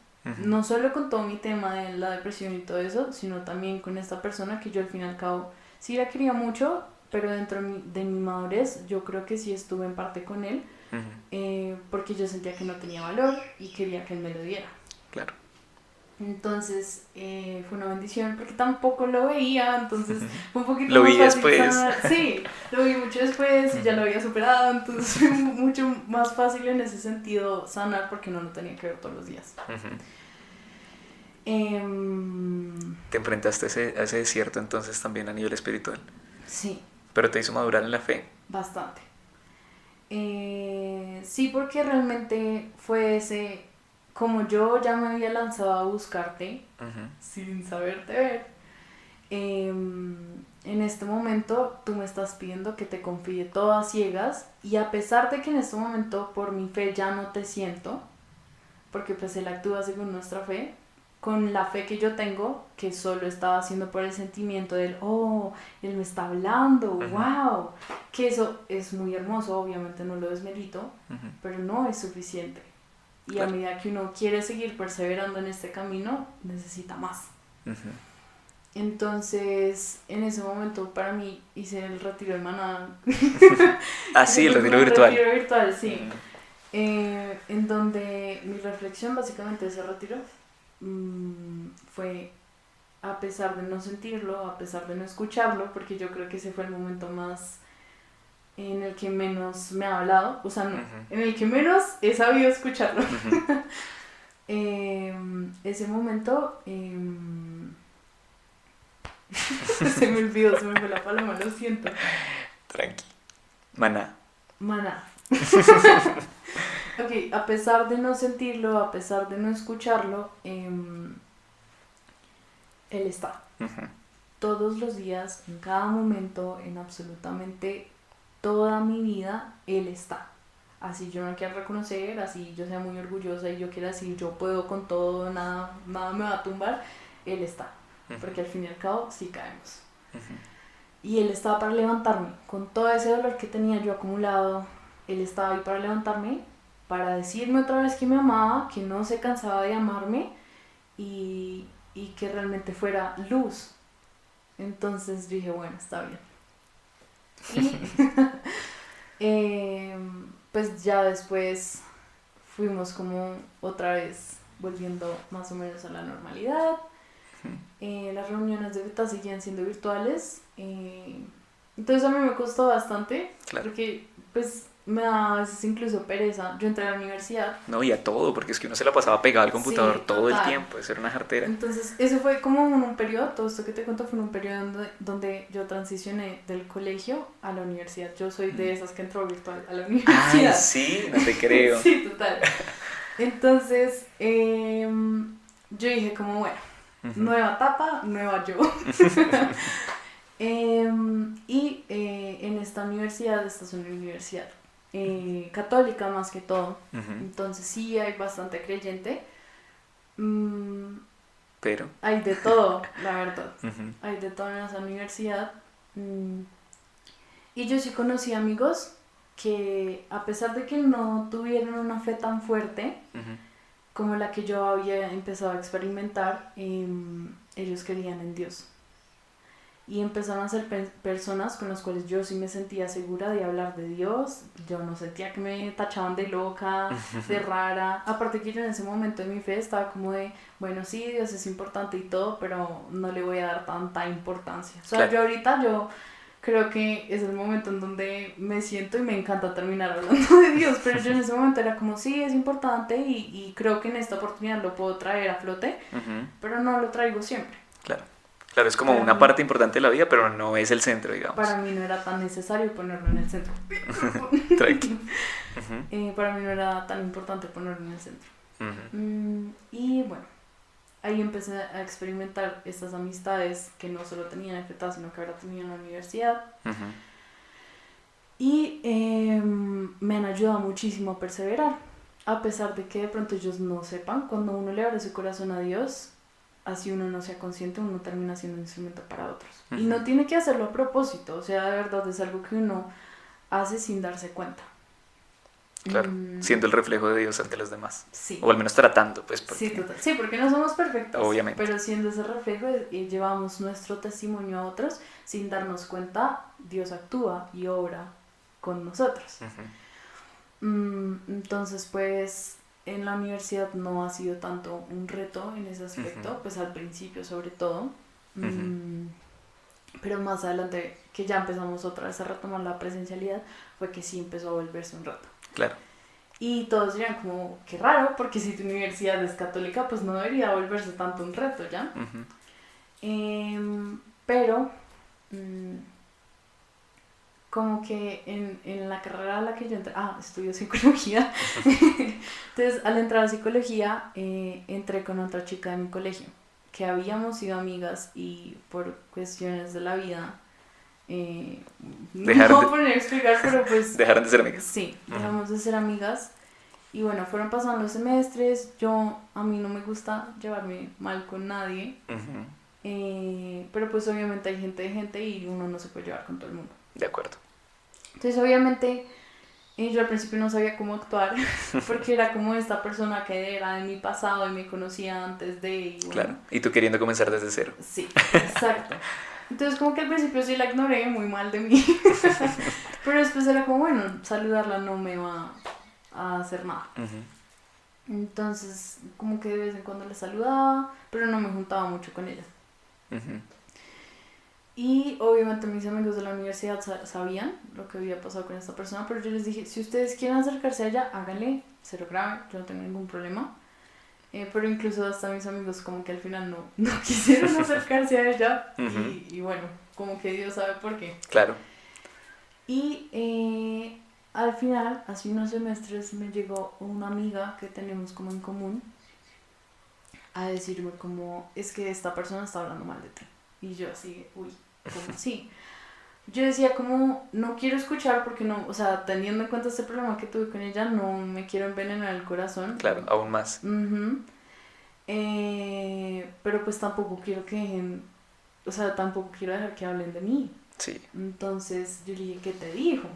No solo con todo mi tema de la depresión y todo eso, sino también con esta persona que yo al fin y al cabo sí la quería mucho, pero dentro de mi madurez yo creo que sí estuve en parte con él, porque yo sentía que no tenía valor y quería que él me lo diera. Claro. Entonces fue una bendición porque tampoco lo veía, entonces fue un poquito lo más vi fácil después. sanar. Sí, lo vi mucho después y ya lo había superado, entonces fue mucho más fácil en ese sentido sanar porque no lo tenía que ver todos los días. Te enfrentaste a ese desierto entonces también a nivel espiritual. Sí. Pero te hizo madurar en la fe. Bastante. Sí, porque realmente fue ese, como yo ya me había lanzado a buscarte sin saberte ver, en este momento tú me estás pidiendo que te confíe todo a ciegas y a pesar de que en este momento por mi fe ya no te siento, porque pues él actúa según nuestra fe, con la fe que yo tengo, que solo estaba haciendo por el sentimiento del, oh, él me está hablando, wow, que eso es muy hermoso, obviamente no lo desmerito, pero no es suficiente. Y claro, a medida que uno quiere seguir perseverando en este camino, necesita más. Entonces, en ese momento para mí hice el retiro de Maná. Sí, el retiro virtual. El retiro virtual, sí. En donde mi reflexión básicamente de ese retiro fue, a pesar de no sentirlo, a pesar de no escucharlo, porque yo creo que ese fue el momento más en el que menos me ha hablado, o sea, no, en el que menos he sabido escucharlo. Ese momento se me olvidó, se me fue la paloma, lo siento. Tranqui. Maná. Ok, a pesar de no sentirlo, a pesar de no escucharlo, él está. Todos los días, en cada momento, en absolutamente toda mi vida, él está. Así yo no quiera reconocer, así yo sea muy orgullosa y yo quiera decir yo puedo con todo, nada me va a tumbar, él está. Porque al fin y al cabo sí caemos. Y él estaba para levantarme, con todo ese dolor que tenía yo acumulado, él estaba ahí para levantarme, para decirme otra vez que me amaba, que no se cansaba de amarme y que realmente fuera luz. Entonces dije, bueno, está bien. Y pues ya después fuimos como otra vez volviendo más o menos a la normalidad. Las reuniones de beta seguían siendo virtuales. Entonces a mí me costó bastante, claro, porque pues me da a veces incluso pereza. Yo entré a la universidad. No, y a todo, porque es que uno se la pasaba pegado al computador todo el tiempo, eso era una jartera. Entonces eso fue como en un periodo, todo esto que te cuento fue en un periodo donde yo transicioné del colegio a la universidad. Yo soy de esas que entró virtual a la universidad. Ay, sí, no te creo. Sí, total. Entonces yo dije como, bueno, nueva etapa, nueva yo. Y en esta universidad, esta es una universidad católica más que todo, entonces sí hay bastante creyente, pero hay de todo, la verdad, hay de todo en esa universidad, y yo sí conocí amigos que a pesar de que no tuvieron una fe tan fuerte como la que yo había empezado a experimentar, ellos creían en Dios. Y empezaron a ser personas con las cuales yo sí me sentía segura de hablar de Dios. Yo no sentía que me tachaban de loca, de rara. Aparte que yo en ese momento de mi fe estaba como de, bueno, sí, Dios es importante y todo, pero no le voy a dar tanta importancia. O sea, claro, yo ahorita creo que es el momento en donde me siento y me encanta terminar hablando de Dios, pero yo en ese momento era como, sí, es importante y creo que en esta oportunidad lo puedo traer a flote, pero no lo traigo siempre. Claro. Claro, es como Para una mí- parte importante de la vida, pero no es el centro, digamos. Para mí no era tan necesario ponerlo en el centro. Tranqui. Para mí no era tan importante ponerlo en el centro. Ujú. Y bueno, ahí empecé a experimentar estas amistades que no solo tenía en FETA, sino que ahora tenía en la universidad. Ujú. Y me han ayudado muchísimo a perseverar. A pesar de que de pronto ellos no sepan, cuando uno le abre su corazón a Dios, así uno no sea consciente, uno termina siendo un instrumento para otros. Y no tiene que hacerlo a propósito, o sea, de verdad es algo que uno hace sin darse cuenta. Claro, siendo el reflejo de Dios ante los demás. Sí. O al menos tratando, pues. Sí, total. Sí, porque no somos perfectos. Obviamente. Pero siendo ese reflejo y llevamos nuestro testimonio a otros, sin darnos cuenta, Dios actúa y obra con nosotros. Entonces, pues, en la universidad no ha sido tanto un reto en ese aspecto, pues al principio sobre todo. Pero más adelante, que ya empezamos otra vez a retomar la presencialidad, fue que sí empezó a volverse un reto. Claro. Y todos dirían como, qué raro, porque si tu universidad es católica, pues no debería volverse tanto un reto, ¿ya? Pero, como que en la carrera a la que yo entré, estudio psicología, entonces al entrar a psicología entré con otra chica de mi colegio, que habíamos sido amigas y por cuestiones de la vida, no me voy a poner a explicar, pero pues... Dejaron de ser amigas. Sí, dejamos de ser amigas. Y bueno, fueron pasando los semestres. A mí no me gusta llevarme mal con nadie. Pero pues obviamente hay gente de gente y uno no se puede llevar con todo el mundo. De acuerdo. Entonces obviamente yo al principio no sabía cómo actuar, porque era como esta persona que era de mi pasado y me conocía antes de... Y bueno, claro, y tú queriendo comenzar desde cero. Sí, exacto. Entonces como que al principio sí la ignoré muy mal de mí, pero después era como, bueno, saludarla no me va a hacer nada. Entonces como que de vez en cuando la saludaba, pero no me juntaba mucho con ella. Y obviamente mis amigos de la universidad sabían lo que había pasado con esta persona, pero yo les dije, si ustedes quieren acercarse a ella, háganle, cero grave, yo no tengo ningún problema. Pero incluso hasta mis amigos como que al final no quisieron acercarse a ella y bueno, como que Dios sabe por qué. Claro. Y al final, hace unos semestres, me llegó una amiga que tenemos como en común a decirme como, es que esta persona está hablando mal de ti. Y yo así, uy, ¿cómo así? Yo decía como, no quiero escuchar porque no, o sea, teniendo en cuenta este problema que tuve con ella, no me quiero envenenar el corazón. Claro, aún más. Pero pues tampoco quiero que dejen, o sea, tampoco quiero dejar que hablen de mí. Sí. Entonces yo le dije, ¿qué te dijo?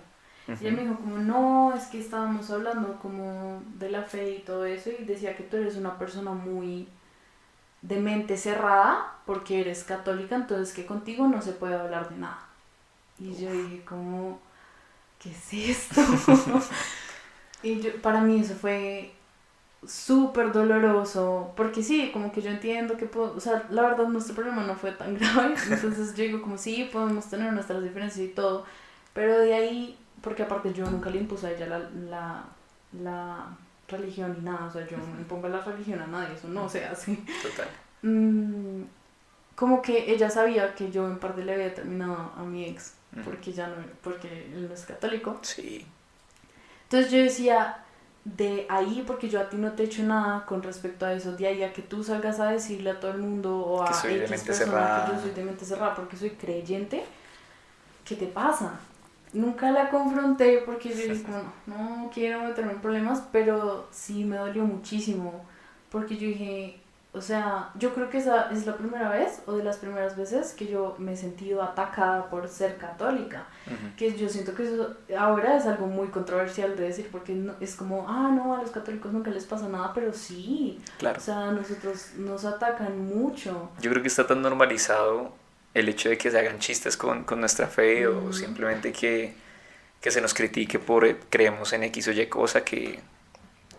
Y él me dijo como, no, es que estábamos hablando como de la fe y todo eso y decía que tú eres una persona muy de mente cerrada porque eres católica, entonces que contigo no se puede hablar de nada. Y yo dije como, ¿qué es esto? Y para mí eso fue súper doloroso, porque sí, como que yo entiendo que o sea, la verdad nuestro problema no fue tan grave, entonces yo digo como sí, podemos tener nuestras diferencias y todo, pero de ahí, porque aparte yo nunca le impuse a ella la religión ni nada, o sea, yo no impongo la religión a nadie, eso no se hace. Total. Como que ella sabía que yo en parte le había terminado a mi ex, porque él no es católico. Sí. Entonces yo decía, de ahí, porque yo a ti no te he hecho nada con respecto a eso, de ahí a que tú salgas a decirle a todo el mundo o a X persona que yo soy de mente cerrada porque soy creyente, ¿qué te pasa? Nunca la confronté porque yo dije, no quiero meterme en problemas, pero sí me dolió muchísimo porque yo dije, o sea, yo creo que esa es la primera vez o de las primeras veces que yo me he sentido atacada por ser católica, que yo siento que eso ahora es algo muy controversial de decir porque es como, no, a los católicos nunca les pasa nada, pero sí, claro. O sea, a nosotros nos atacan mucho. Yo creo que está tan normalizado el hecho de que se hagan chistes con nuestra fe o simplemente que se nos critique por creemos en X o Y cosa que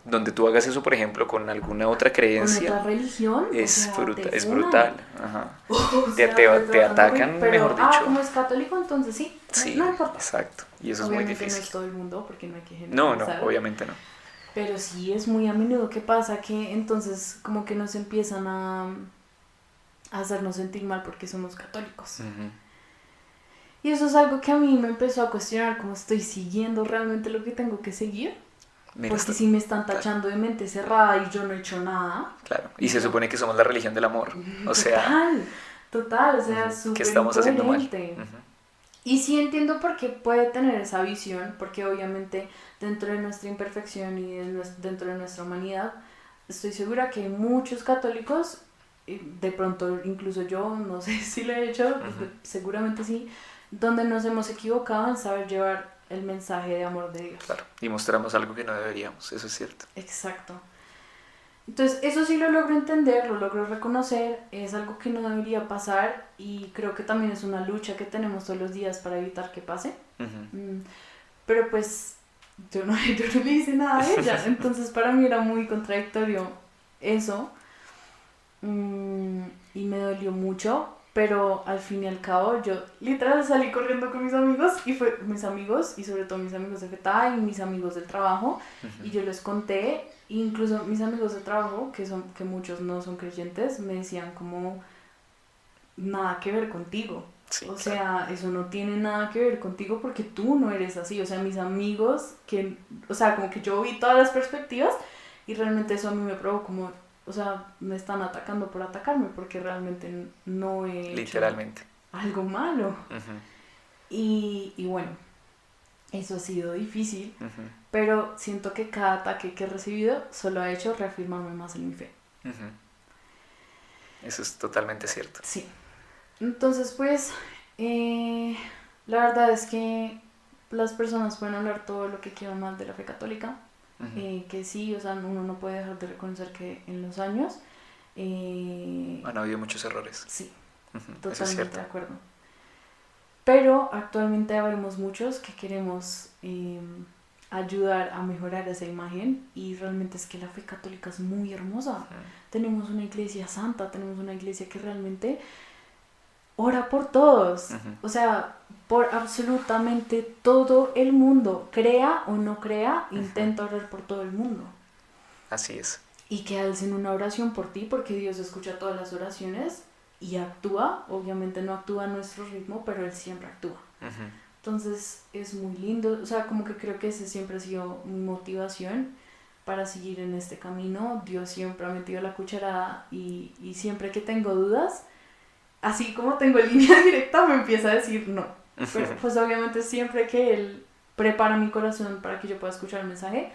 donde tú hagas eso, por ejemplo, con alguna otra Con creencia, otra religión, o sea, te es funan. brutal. Ajá. O Te, sea, te, te te tratan horrible, atacan, pero, mejor dicho. como es católico, entonces sí, Sí, no importa. exacto. Y eso es muy Obviamente no difícil. es todo el mundo, porque no hay que No, no, generalizar. obviamente no. Pero sí es muy a menudo que pasa que entonces como que nos empiezan a hacernos sentir mal porque somos católicos. Ujú. Y eso es algo que a mí me empezó a cuestionar, cómo estoy siguiendo realmente lo que tengo que seguir. Mira, Porque si me están tachando de mente cerrada y yo no he hecho nada. claro. Y se supone que somos la religión del amor. O sea, Total, o sea, ¿qué súper estamos haciendo mal? incoherente. Ujú. Y sí entiendo por qué puede tener esa visión, porque obviamente dentro de nuestra imperfección y dentro de nuestra humanidad, estoy segura que hay muchos católicos, de pronto incluso yo, no sé si lo he hecho, Ujú. seguramente sí, donde nos hemos equivocado en saber llevar el mensaje de amor de Dios. Claro. Y mostramos algo que no deberíamos, eso es cierto. Exacto. Entonces, eso sí lo logro entender, lo logro reconocer, es algo que no debería pasar y creo que también es una lucha que tenemos todos los días para evitar que pase. Ujú. Pero pues yo no le hice nada a ella, entonces para mí era muy contradictorio eso. Y me dolió mucho, pero al fin y al cabo yo literal salí corriendo con mis amigos y fue mis amigos y sobre todo mis amigos de FETA y mis amigos del trabajo Ujú. y yo les conté, incluso mis amigos de trabajo que muchos no son creyentes me decían como nada que ver contigo. Sí, O claro. sea, eso no tiene nada que ver contigo porque tú no eres así. O sea, mis amigos, o sea, como que yo vi todas las perspectivas y realmente eso a mí me provocó como, o sea, me están atacando por atacarme porque realmente no he hecho Literalmente. algo malo. Ujú. Y bueno, eso ha sido difícil, Ujú. pero siento que cada ataque que he recibido solo ha hecho reafirmarme más en mi fe. Ujú. Eso es totalmente cierto. Sí. Entonces, pues, la verdad es que las personas pueden hablar todo lo que quieran mal de la fe católica, Ujú. que sí, o sea, uno no puede dejar de reconocer que en los años, Han habido muchos errores. sí, Ujú. Eso es totalmente cierto. de acuerdo. Pero actualmente habemos muchos que queremos ayudar a mejorar esa imagen y realmente es que la fe católica es muy hermosa. Ujú. Tenemos una iglesia santa, tenemos una iglesia que realmente ora por todos, Ujú. o sea, por absolutamente todo el mundo, crea o no crea, intenta orar por todo el mundo. Así es. Y que alcen una oración por ti, porque Dios escucha todas las oraciones y actúa, obviamente no actúa a nuestro ritmo, pero Él siempre actúa. Ujú. Entonces es muy lindo, o sea, como que creo que ese siempre ha sido mi motivación para seguir en este camino. Dios siempre ha metido la cucharada y siempre que tengo dudas, así como tengo línea directa, me empieza a decir no. Pero pues obviamente siempre que Él prepara mi corazón para que yo pueda escuchar el mensaje,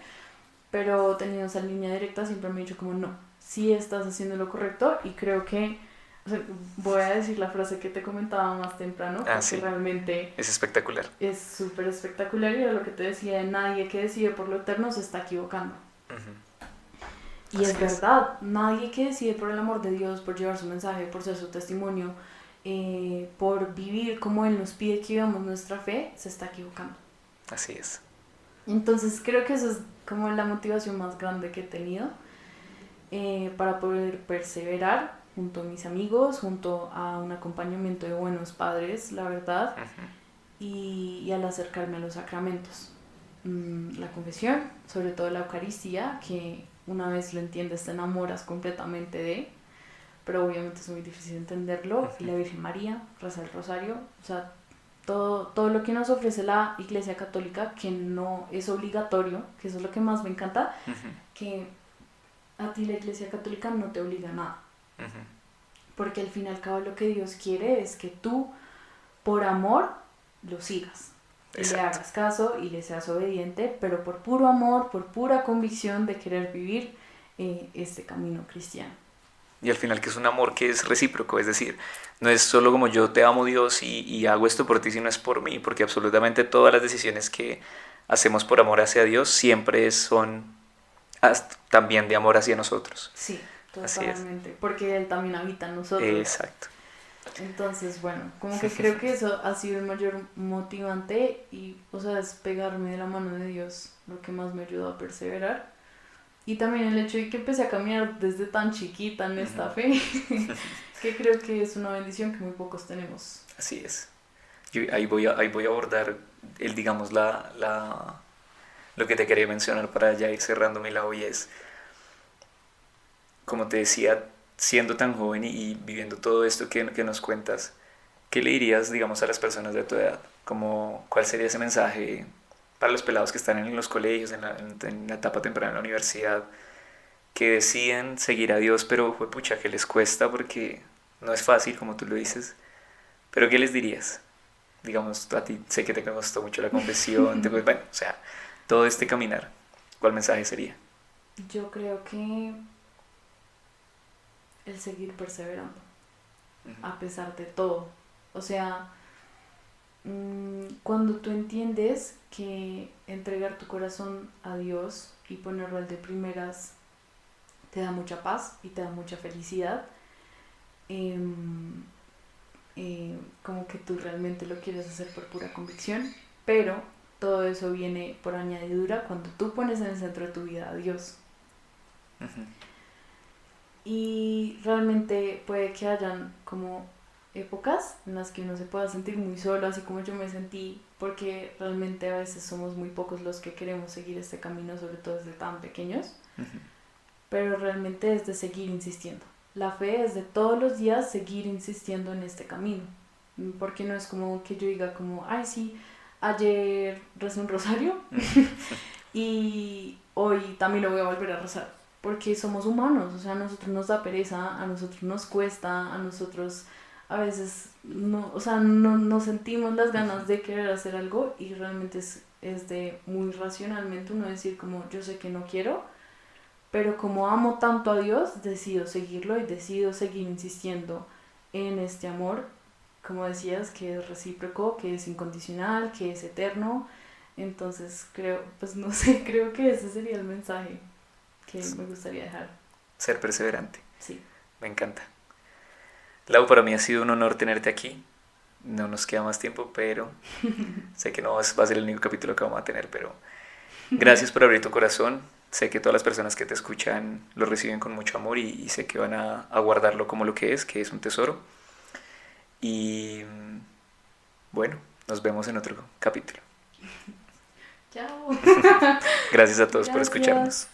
pero teniendo esa línea directa siempre me ha dicho como no, sí estás haciendo lo correcto y creo que, o sea, voy a decir la frase que te comentaba más temprano, porque sí. realmente Es espectacular. es súper espectacular y era lo que te decía, de nadie que decide por lo eterno se está equivocando. Ujú. Y Así es es. verdad, nadie que decide por el amor de Dios, por llevar su mensaje, por ser su testimonio, por vivir como Él nos pide que vivamos nuestra fe, se está equivocando. Así es. Entonces creo que eso es como la motivación más grande que he tenido para poder perseverar junto a mis amigos, junto a un acompañamiento de buenos padres, la verdad, Ujú. y al acercarme a los sacramentos. La confesión, sobre todo la Eucaristía, que una vez lo entiendes te enamoras completamente de, pero obviamente es muy difícil entenderlo, y la Virgen María, rezar el rosario, o sea, todo lo que nos ofrece la Iglesia Católica, que no es obligatorio, que eso es lo que más me encanta, Ujú. que a ti la Iglesia Católica no te obliga a nada, Ujú. porque al fin y al cabo lo que Dios quiere es que tú, por amor, lo sigas. Y le Exacto. hagas caso y le seas obediente, pero por puro amor, por pura convicción de querer vivir este camino cristiano. Y al final que es un amor que es recíproco, es decir, no es solo como yo te amo Dios y hago esto por ti, sino es por mí, porque absolutamente todas las decisiones que hacemos por amor hacia Dios siempre son también de amor hacia nosotros. Sí, Así es. totalmente, porque Él también habita en nosotros. Exacto. Entonces, bueno, como que creo que eso ha sido el mayor motivante y, o sea, es pegarme de la mano de Dios lo que más me ayudó a perseverar. Y también el hecho de que empecé a caminar desde tan chiquita en esta fe, que creo que es una bendición que muy pocos tenemos. Así es. Yo ahí voy a abordar digamos, lo que te quería mencionar para ya ir cerrando mi lado y es, como te decía, siendo tan joven y viviendo todo esto que nos cuentas, ¿qué le dirías, digamos, a las personas de tu edad? Como, ¿cuál sería ese mensaje para los pelados que están en los colegios, en la etapa temprana de la universidad, que deciden seguir a Dios, pero pucha, que les cuesta porque no es fácil, como tú lo dices? ¿Pero qué les dirías? Digamos, a ti sé que te costó mucho la confesión, bueno, o sea, todo este caminar, ¿cuál mensaje sería? Yo creo que el seguir perseverando, Ujú, a pesar de todo. O sea, cuando tú entiendes que entregar tu corazón a Dios y ponerlo al de primeras te da mucha paz y te da mucha felicidad, em, como que tú realmente lo quieres hacer por pura convicción, pero todo eso viene por añadidura cuando tú pones en el centro de tu vida a Dios. ujú, Y realmente puede que hayan como épocas en las que uno se pueda sentir muy solo, así como yo me sentí, porque realmente a veces somos muy pocos los que queremos seguir este camino, sobre todo desde tan pequeños, ujú. pero realmente es de seguir insistiendo. La fe es de todos los días seguir insistiendo en este camino, porque no es como que yo diga como, ay sí, ayer recé un rosario y hoy también lo voy a volver a rezar, porque somos humanos, o sea, a nosotros nos da pereza, a nosotros nos cuesta, a nosotros a veces no, o sea, no sentimos las ganas de querer hacer algo y realmente es de muy racionalmente uno decir como yo sé que no quiero, pero como amo tanto a Dios, decido seguirlo y decido seguir insistiendo en este amor, como decías, que es recíproco, que es incondicional, que es eterno. Entonces creo, pues no sé, creo que ese sería el mensaje que me gustaría dejar. Ser perseverante, Sí. me encanta. Lau, para mí ha sido un honor tenerte aquí. No nos queda más tiempo, pero sé que no va a ser el único capítulo que vamos a tener, pero gracias por abrir tu corazón. Sé que todas las personas que te escuchan lo reciben con mucho amor y sé que van a guardarlo como lo que es un tesoro. Y bueno, nos vemos en otro capítulo. Chao. Gracias a todos por Gracias. escucharnos.